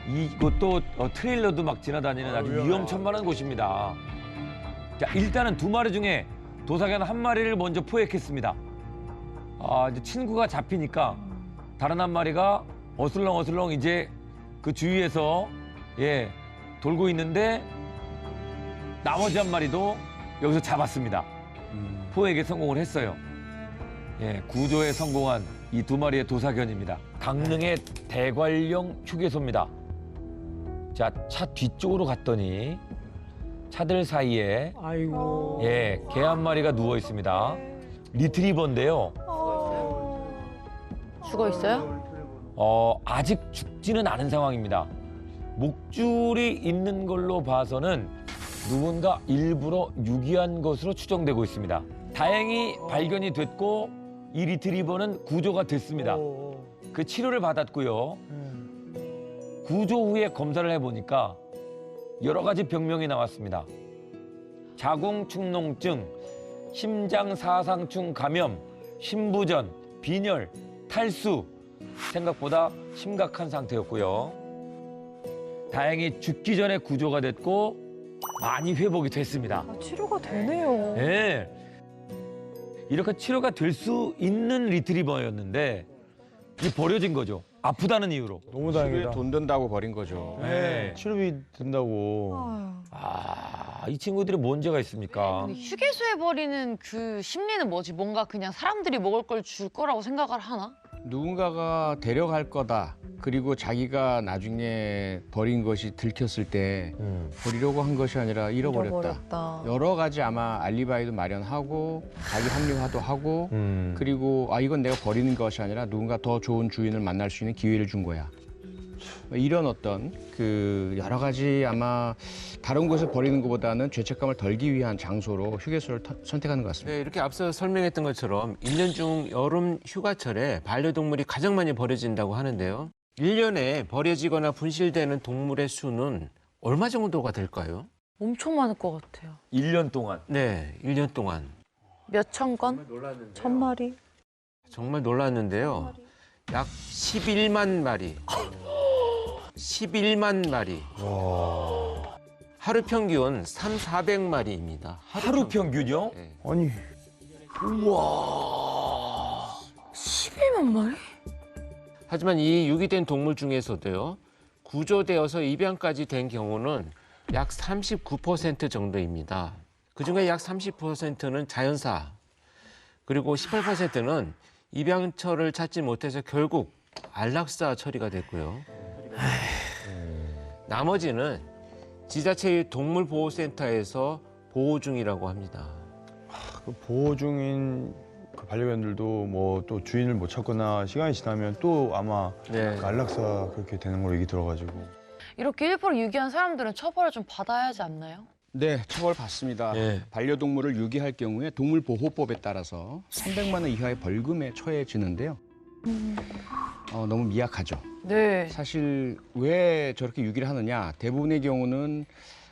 이것도 트레일러도 막 지나다니는 아주 위험천만한 곳입니다. 자, 일단은 2마리 중에 도사견 1마리를 먼저 포획했습니다. 이제 친구가 잡히니까 다른 1마리가 어슬렁어슬렁 이제 그 주위에서 돌고 있는데 나머지 1마리도 여기서 잡았습니다. 포획에 성공을 했어요. 구조에 성공한 이 2마리의 도사견입니다. 강릉의 대관령 휴게소입니다. 자, 차 뒤쪽으로 갔더니 차들 사이에 아이고. 개 1마리가 누워 있습니다. 리트리버인데요. 죽어 있어요? 아직 죽지는 않은 상황입니다. 목줄이 있는 걸로 봐서는 누군가 일부러 유기한 것으로 추정되고 있습니다. 다행히 발견이 됐고 이 리트리버는 구조가 됐습니다. 그 치료를 받았고요. 구조 후에 검사를 해보니까 여러 가지 병명이 나왔습니다. 자궁축농증, 심장사상충 감염, 신부전, 빈혈, 탈수 생각보다 심각한 상태였고요. 다행히 죽기 전에 구조가 됐고 많이 회복이 됐습니다. 치료가 되네요. 네. 이렇게 치료가 될 수 있는 리트리버였는데 이제 버려진 거죠. 아프다는 이유로. 너무 다행이다. 돈 든다고 버린 거죠. 네. 치료비 든다고. 이 친구들이 뭔 죄가 있습니까? 근데 휴게소에 버리는 그 심리는 뭐지? 뭔가 그냥 사람들이 먹을 걸 줄 거라고 생각을 하나? 누군가가 데려갈 거다. 그리고 자기가 나중에 버린 것이 들켰을 때 버리려고 한 것이 아니라 잃어버렸다. 여러 가지 아마 알리바이도 마련하고 자기 합리화도 하고 그리고 이건 내가 버리는 것이 아니라 누군가 더 좋은 주인을 만날 수 있는 기회를 준 거야. 이런 어떤 그 여러 가지 아마 다른 곳에 버리는 것보다는 죄책감을 덜기 위한 장소로 휴게소를 선택하는 것 같습니다. 네, 이렇게 앞서 설명했던 것처럼 1년 중 여름 휴가철에 반려동물이 가장 많이 버려진다고 하는데요. 1년에 버려지거나 분실되는 동물의 수는 얼마 정도가 될까요? 엄청 많을 것 같아요. 1년 동안? 네, 1년 동안. 몇 천 건? 1000마리? 정말 놀랐는데요. 약 11만 마리. 11만 마리. 하루 평균 400마리입니다. 하루 평균이요? 네. 아니. 우와. 11만 마리? 하지만 이 유기된 동물 중에서도요. 구조되어서 입양까지 된 경우는 약 39% 정도입니다. 그중에 약 30%는 자연사, 그리고 18%는 입양처를 찾지 못해서 결국 안락사 처리가 됐고요. 나머지는 지자체의 동물보호센터에서 보호 중이라고 합니다. 그 보호 중인 그 반려견들도 뭐 또 주인을 못 찾거나 시간이 지나면 또 아마 그 안락사 그렇게 되는 걸로 얘기 들어가지고. 이렇게 일부러 유기한 사람들은 처벌을 좀 받아야 하지 않나요? 네, 처벌 받습니다. 반려동물을 유기할 경우에 동물보호법에 따라서 300만 원 이하의 벌금에 처해지는데요. 너무 미약하죠. 네. 사실 왜 저렇게 유기를 하느냐? 대부분의 경우는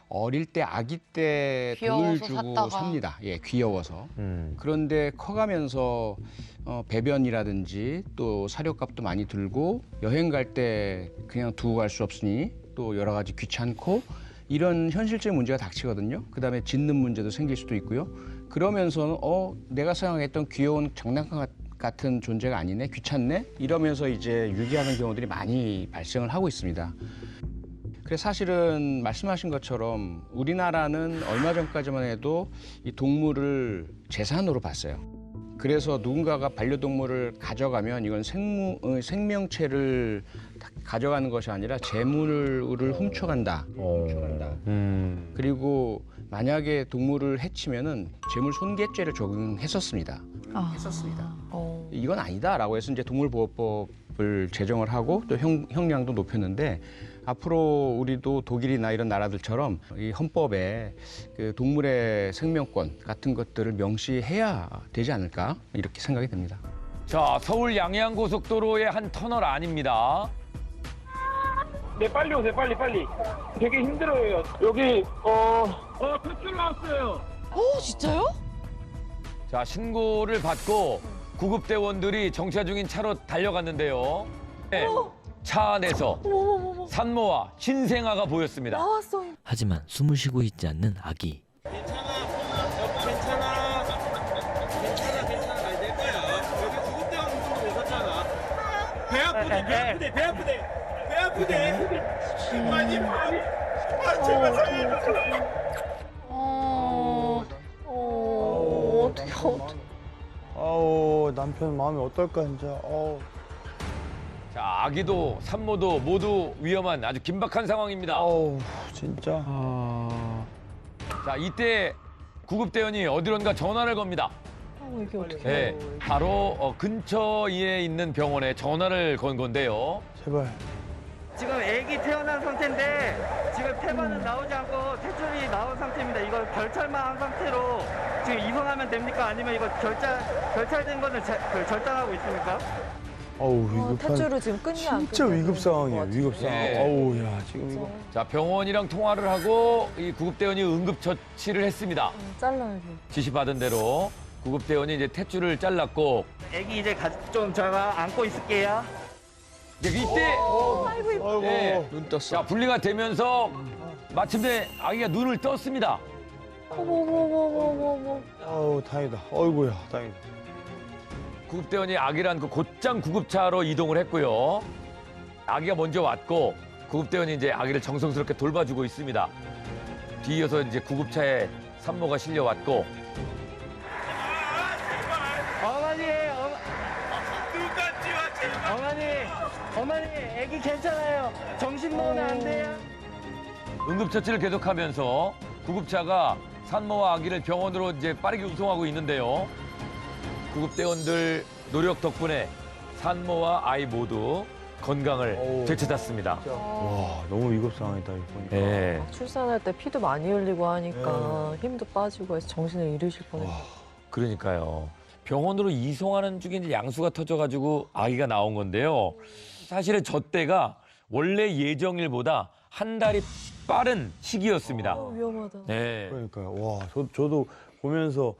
어릴 때 아기 때 돈을 귀여워서 주고 샀다가. 삽니다. 귀여워서. 그런데 커가면서 배변이라든지 또 사료값도 많이 들고 여행 갈 때 그냥 두고 갈 수 없으니 또 여러 가지 귀찮고 이런 현실적인 문제가 닥치거든요. 그다음에 짖는 문제도 생길 수도 있고요. 그러면서 내가 생각했던 귀여운 장난감 같은 존재가 아니네, 귀찮네 이러면서 이제 유기하는 경우들이 많이 발생을 하고 있습니다. 그래서 사실은 말씀하신 것처럼 우리나라는 얼마 전까지만 해도 이 동물을 재산으로 봤어요. 그래서 누군가가 반려동물을 가져가면 이건 생명체를 가져가는 것이 아니라 재물을 훔쳐간다. 그리고 만약에 동물을 해치면은 재물 손괴죄를 적용했었습니다. 이건 아니다라고 해서 이제 동물보호법을 제정을 하고 또 형량도 높였는데 앞으로 우리도 독일이나 이런 나라들처럼 이 헌법에 그 동물의 생명권 같은 것들을 명시해야 되지 않을까 이렇게 생각이 됩니다. 자, 서울 양양고속도로의 한 터널 안입니다. 네, 빨리 오세요, 빨리. 되게 힘들어요. 여기, 뱃줄 나왔어요. 진짜요? 자, 신고를 받고 구급대원들이 정차 중인 차로 달려갔는데요. 네, 차 안에서 산모와 신생아가 보였습니다. 하지만 숨을 쉬고 있지 않는 아기. 괜찮아. 될 거야. 여기 구급대원분들 오셨잖아. 배 아프대. 많이. 제발 살려줘. 어떡해. 아우 남편 마음이 어떨까 진짜. 자, 아기도 산모도 모두 위험한 아주 긴박한 상황입니다. 진짜. 자, 이때 구급대원이 어디론가 전화를 겁니다. 이게 어떻게? 네, 바로 근처에 있는 병원에 전화를 건 건데요. 제발. 지금 아기 태어난 상태인데 지금 태반은 나오지 않고 태출이 나온 상태입니다. 이거 결찰만 한 상태로 지금 입원하면 됩니까? 아니면 이거 결찰된 거는 절단하고 있습니까? 어우 위급한. 탯줄을 지금 끊냐 안 진짜 끊냐 위급 상황이에요. 위급 상황. 네. 어우 야 지금 이거. 자, 병원이랑 통화를 하고 이 구급대원이 응급처치를 했습니다. 잘라야지. 지시받은 대로 구급대원이 이제 탯줄을 잘랐고 애기 이제 좀 제가 안고 있을게요. 이때 아이고 네. 눈 떴어. 자, 분리가 되면서 마침내 아기가 눈을 떴습니다. 어머머머머머머. 아우 다행이다. 어이구야 다행이다. 구급대원이 아기랑 그 곧장 구급차로 이동을 했고요. 아기가 먼저 왔고 구급대원이 이제 아기를 정성스럽게 돌봐주고 있습니다. 뒤이어서 이제 구급차에 산모가 실려왔고 어머니, 애기 괜찮아요. 정신 놓으면 안 돼요. 응급처치를 계속하면서 구급차가 산모와 아기를 병원으로 이제 빠르게 운송하고 있는데요. 구급대원들 노력 덕분에 산모와 아이 모두 건강을 되찾았습니다. 와 너무 위급 상황이다 이거 보니까. 네. 출산할 때 피도 많이 흘리고 하니까 힘도 빠지고 해서 정신을 잃으실 뻔했어요. 그러니까요. 병원으로 이송하는 중에 이제 양수가 터져가지고 아기가 나온 건데요. 사실은 저 때가 원래 예정일보다 한 달이 빠른 시기였습니다. 위험하다. 네. 그러니까요. 와 저도 보면서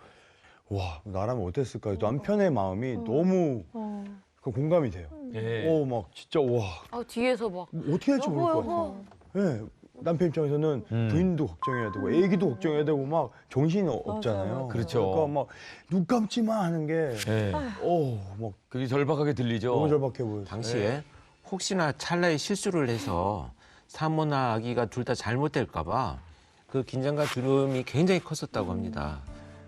와 나라면 어땠을까. 남편의 마음이 너무 그 공감이 돼요. 네. 막 진짜 와 아, 뒤에서 막. 어떻게 할지 모를 것 같아요. 네. 남편 입장에서는 부인도 걱정해야 되고 애기도 걱정해야 되고 막 정신이 없잖아요. 맞아요. 그렇죠. 그러니까 막 눈 감지 마 하는 게 네. 막 그게 절박하게 들리죠. 너무 절박해 보여요. 당시에 혹시나 찰나에 실수를 해서 산모나 아기가 둘 다 잘못될까 봐 그 긴장과 두려움이 굉장히 컸었다고 합니다.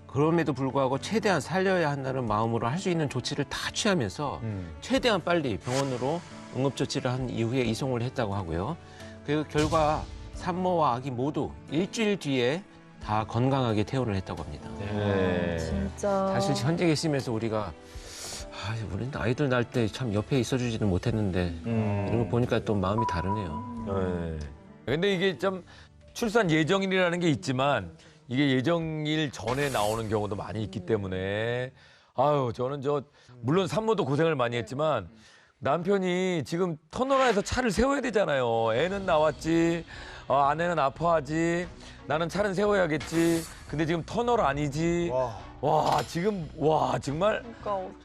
그럼에도 불구하고 최대한 살려야 한다는 마음으로 할 수 있는 조치를 다 취하면서 최대한 빨리 병원으로 응급조치를 한 이후에 이송을 했다고 하고요. 그리고 결과 산모와 아기 모두 일주일 뒤에 다 건강하게 퇴원을 했다고 합니다. 네. 진짜. 사실 현재 계시면서 우리가 우리는 아이들 낳을 때 참 옆에 있어주지는 못했는데 이런 거 보니까 또 마음이 다르네요. 네. 근데 이게 좀 출산 예정일이라는 게 있지만 이게 예정일 전에 나오는 경우도 많이 있기 때문에 아유 저는 물론 산모도 고생을 많이 했지만 남편이 지금 터널에서 차를 세워야 되잖아요. 애는 나왔지, 아내는 아파하지, 나는 차는 세워야겠지. 근데 지금 터널 아니지. 와 지금 정말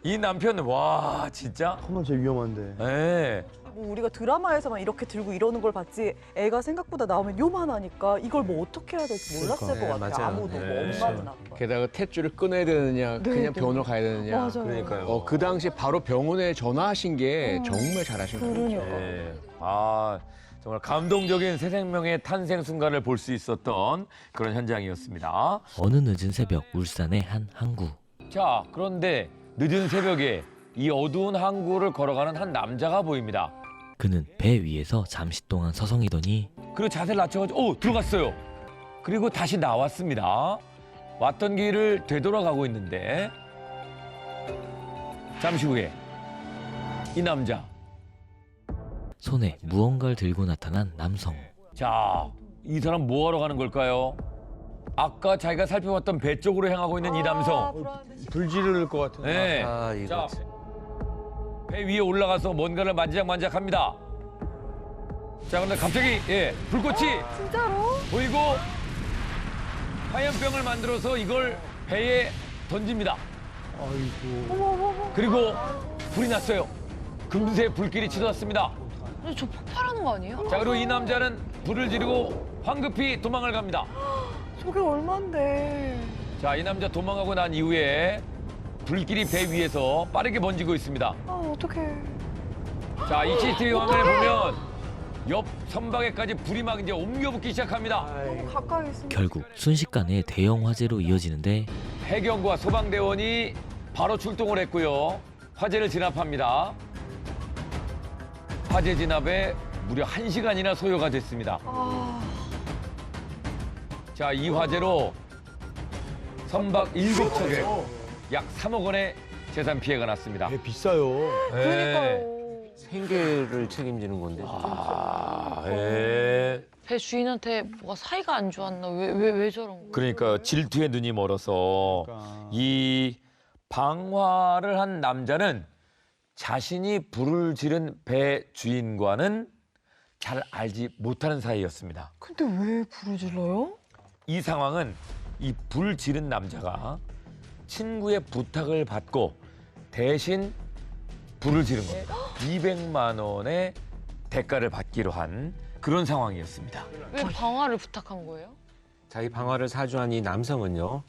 이 남편 와 진짜 터널 제일 위험한데. 네. 뭐 우리가 드라마에서만 이렇게 들고 이러는 걸 봤지 애가 생각보다 나오면 요만하니까 이걸 뭐 어떻게 해야 될지 몰랐을 것 같아요. 맞아요. 아무도 뭐 네. 엄마든 아빠. 게다가 탯줄을 끊어야 되느냐, 네, 그냥 네. 병원으로 가야 되느냐. 맞아요. 그러니까요. 그 당시에 바로 병원에 전화하신 게 정말 잘하신 거예요. 그러니까. 네. 아 정말 감동적인 새 생명의 탄생 순간을 볼 수 있었던 그런 현장이었습니다. 어느 늦은 새벽 울산의 한 항구. 자, 그런데 늦은 새벽에 이 어두운 항구를 걸어가는 한 남자가 보입니다. 그는 배 위에서 잠시 동안 서성이더니 그리고 자세를 낮춰가지고 들어갔어요. 그리고 다시 나왔습니다. 왔던 길을 되돌아가고 있는데 잠시 후에 이 남자. 손에 무언가를 들고 나타난 남성. 자, 이 사람 뭐 하러 가는 걸까요? 아까 자기가 살펴봤던 배 쪽으로 향하고 있는 이 남성. 불 지를 것 같은. 네. 자, 배 위에 올라가서 뭔가를 만지작만지작합니다. 자, 그런데 갑자기 불꽃이 진짜로? 보이고 화염병을 만들어서 이걸 배에 던집니다. 아이고. 그리고 불이 났어요. 금세 불길이 치솟았습니다. 근데 저 폭발하는 거 아니에요? 자, 그리고 이 남자는 불을 지르고 황급히 도망을 갑니다. 저게 얼만데. 자, 이 남자 도망가고 난 이후에 불길이 배 위에서 빠르게 번지고 있습니다. 아 어떡해. 자, 이 CCTV 화면을 보면 옆 선박에까지 불이 막 이제 옮겨붙기 시작합니다. 너무 가까이 있으면. 결국 순식간에 대형 화재로 이어지는데 해경과 소방대원이 바로 출동을 했고요. 화재를 진압합니다. 화재 진압에 무려 1시간이나 소요가 됐습니다. 자, 이 화재로 선박 7척에 약 3억 원의 재산 피해가 났습니다. 배 비싸요. 그러니까요. 생계를 책임지는 건데. 배 주인한테 뭐가 사이가 안 좋았나? 왜 저런 거? 그러니까 질투의 눈이 멀어서 이 방화를 한 남자는 자신이 불을 지른 배 주인과는 잘 알지 못하는 사이였습니다. 근데 왜 불을 질러요? 이 상황은 이 불 지른 남자가 친구의 부탁을 받고 대신 불을 지른 겁니다. 200만 원의 대가를 받기로 한 그런 상황이었습니다. 왜 방화를 부탁한 거예요? 자기 방화를 사주한 이 남성은요,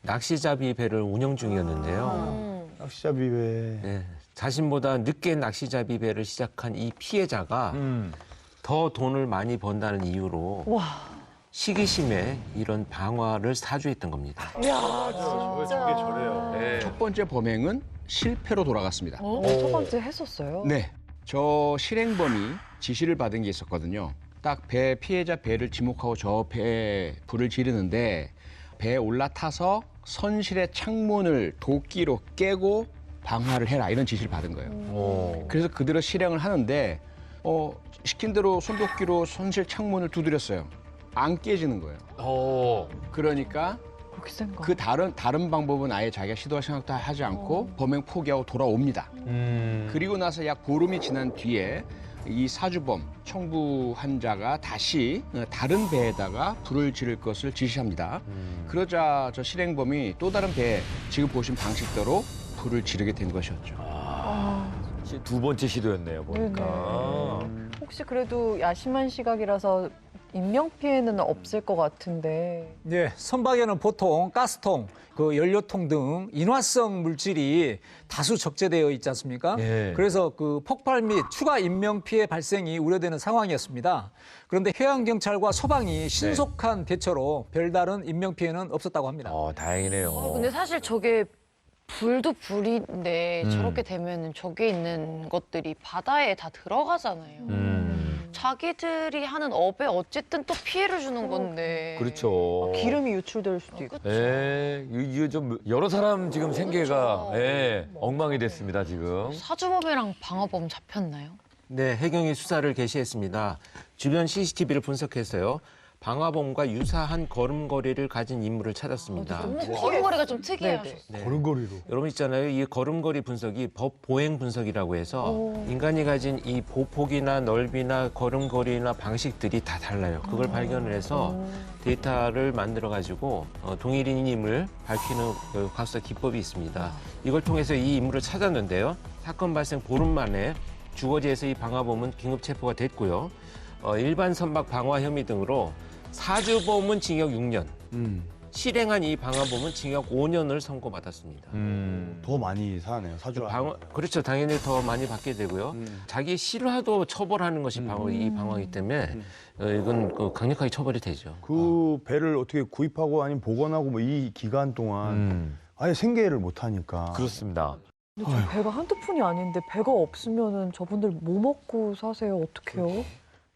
낚시잡이 배를 운영 중이었는데요. 낚시잡이 배. 네, 자신보다 늦게 낚시잡이 배를 시작한 이 피해자가 더 돈을 많이 번다는 이유로 시기심에 이런 방화를 사주했던 겁니다. 이야, 진짜. 네. 첫 번째 범행은 실패로 돌아갔습니다. 첫 번째 했었어요? 네. 저 실행범이 지시를 받은 게 있었거든요. 딱 배 피해자 배를 지목하고 저 배에 불을 지르는데 배에 올라타서 선실의 창문을 도끼로 깨고 방화를 해라 이런 지시를 받은 거예요. 그래서 그대로 실행을 하는데 시킨 대로 손도끼로 선실 창문을 두드렸어요. 안 깨지는 거예요. 그러니까 그 다른 방법은 아예 자기가 시도할 생각도 하지 않고 범행 포기하고 돌아옵니다. 그리고 나서 약 보름이 지난 뒤에 이 사주범 청부 환자가 다시 다른 배에다가 불을 지를 것을 지시합니다. 그러자 저 실행범이 또 다른 배에 지금 보신 방식대로 불을 지르게 된 것이었죠. 두 번째 시도였네요, 보니까. 혹시 그래도 야심한 시각이라서 인명 피해는 없을 것 같은데. 네, 선박에는 보통 가스통, 그 연료통 등 인화성 물질이 다수 적재되어 있지 않습니까? 예. 그래서 그 폭발 및 추가 인명 피해 발생이 우려되는 상황이었습니다. 그런데 해양경찰과 소방이 신속한 대처로 별다른 인명 피해는 없었다고 합니다. 다행이네요. 근데 사실 저게 불도 불인데 저렇게 되면은 저게 있는 것들이 바다에 다 들어가잖아요. 자기들이 하는 업에 어쨌든 또 피해를 주는 건데. 그렇죠. 기름이 유출될 수도 있고. 예, 이게 좀 여러 사람 지금 생계가 엉망이 됐습니다, 지금. 사주범이랑 방화범 잡혔나요? 네, 해경이 수사를 개시했습니다. 주변 CCTV를 분석해서요, 방화범과 유사한 걸음걸이를 가진 인물을 찾았습니다. 걸음걸이가 좀 특이하셨어요. 네. 걸음걸이로. 여러분 있잖아요. 이 걸음걸이 분석이 법 보행 분석이라고 해서 인간이 가진 이 보폭이나 넓이나 걸음걸이나 방식들이 다 달라요. 그걸 발견을 해서 데이터를 만들어 가지고 동일인임을 밝히는 과수사 기법이 있습니다. 이걸 통해서 이 인물을 찾았는데요. 사건 발생 보름 만에 주거지에서 이 방화범은 긴급 체포가 됐고요. 일반 선박 방화 혐의 등으로 사주범은 징역 6년, 실행한 이 방화범은 징역 5년을 선고받았습니다. 더 많이 사네요. 사주. 그렇죠. 당연히 더 많이 받게 되고요. 자기 실화도 처벌하는 것이 이 방화이기 때문에 이건 강력하게 처벌이 되죠. 그 배를 어떻게 구입하고 아니면 복원하고 뭐 이 기간 동안 아예 생계를 못 하니까. 그렇습니다. 근데 저 배가 한두 푼이 아닌데 배가 없으면은 저분들 뭐 먹고 사세요? 어떡해요?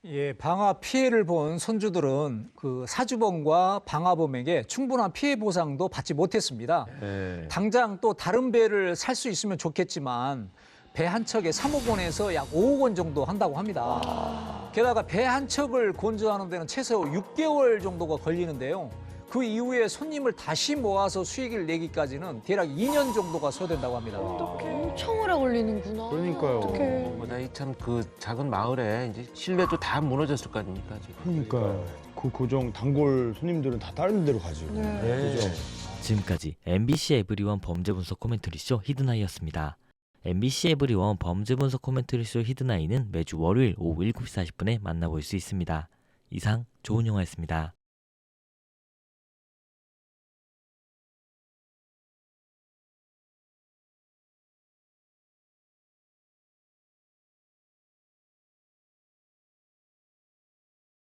예, 방화 피해를 본 선주들은 그 사주범과 방화범에게 충분한 피해 보상도 받지 못했습니다. 당장 또 다른 배를 살 수 있으면 좋겠지만 배 한 척에 3억 원에서 약 5억 원 정도 한다고 합니다. 게다가 배 한 척을 건조하는 데는 최소 6개월 정도가 걸리는데요. 그 이후에 손님을 다시 모아서 수익을 내기까지는 대략 2년 정도가 소요된다고 합니다. 엄청 오래 걸리는구나. 그러니까요. 보다 참 그 작은 마을에 이제 신뢰도 다 무너졌을 거 아닙니까? 지금. 그러니까요. 그 고정 단골 손님들은 다 다른 데로 가죠. 그죠? 지금까지 MBC 에브리원 범죄분석 코멘터리쇼 히든아이였습니다. MBC 에브리원 범죄분석 코멘터리쇼 히든아이는 매주 월요일 오후 7시 40분에 만나볼 수 있습니다. 이상 좋은 영화였습니다.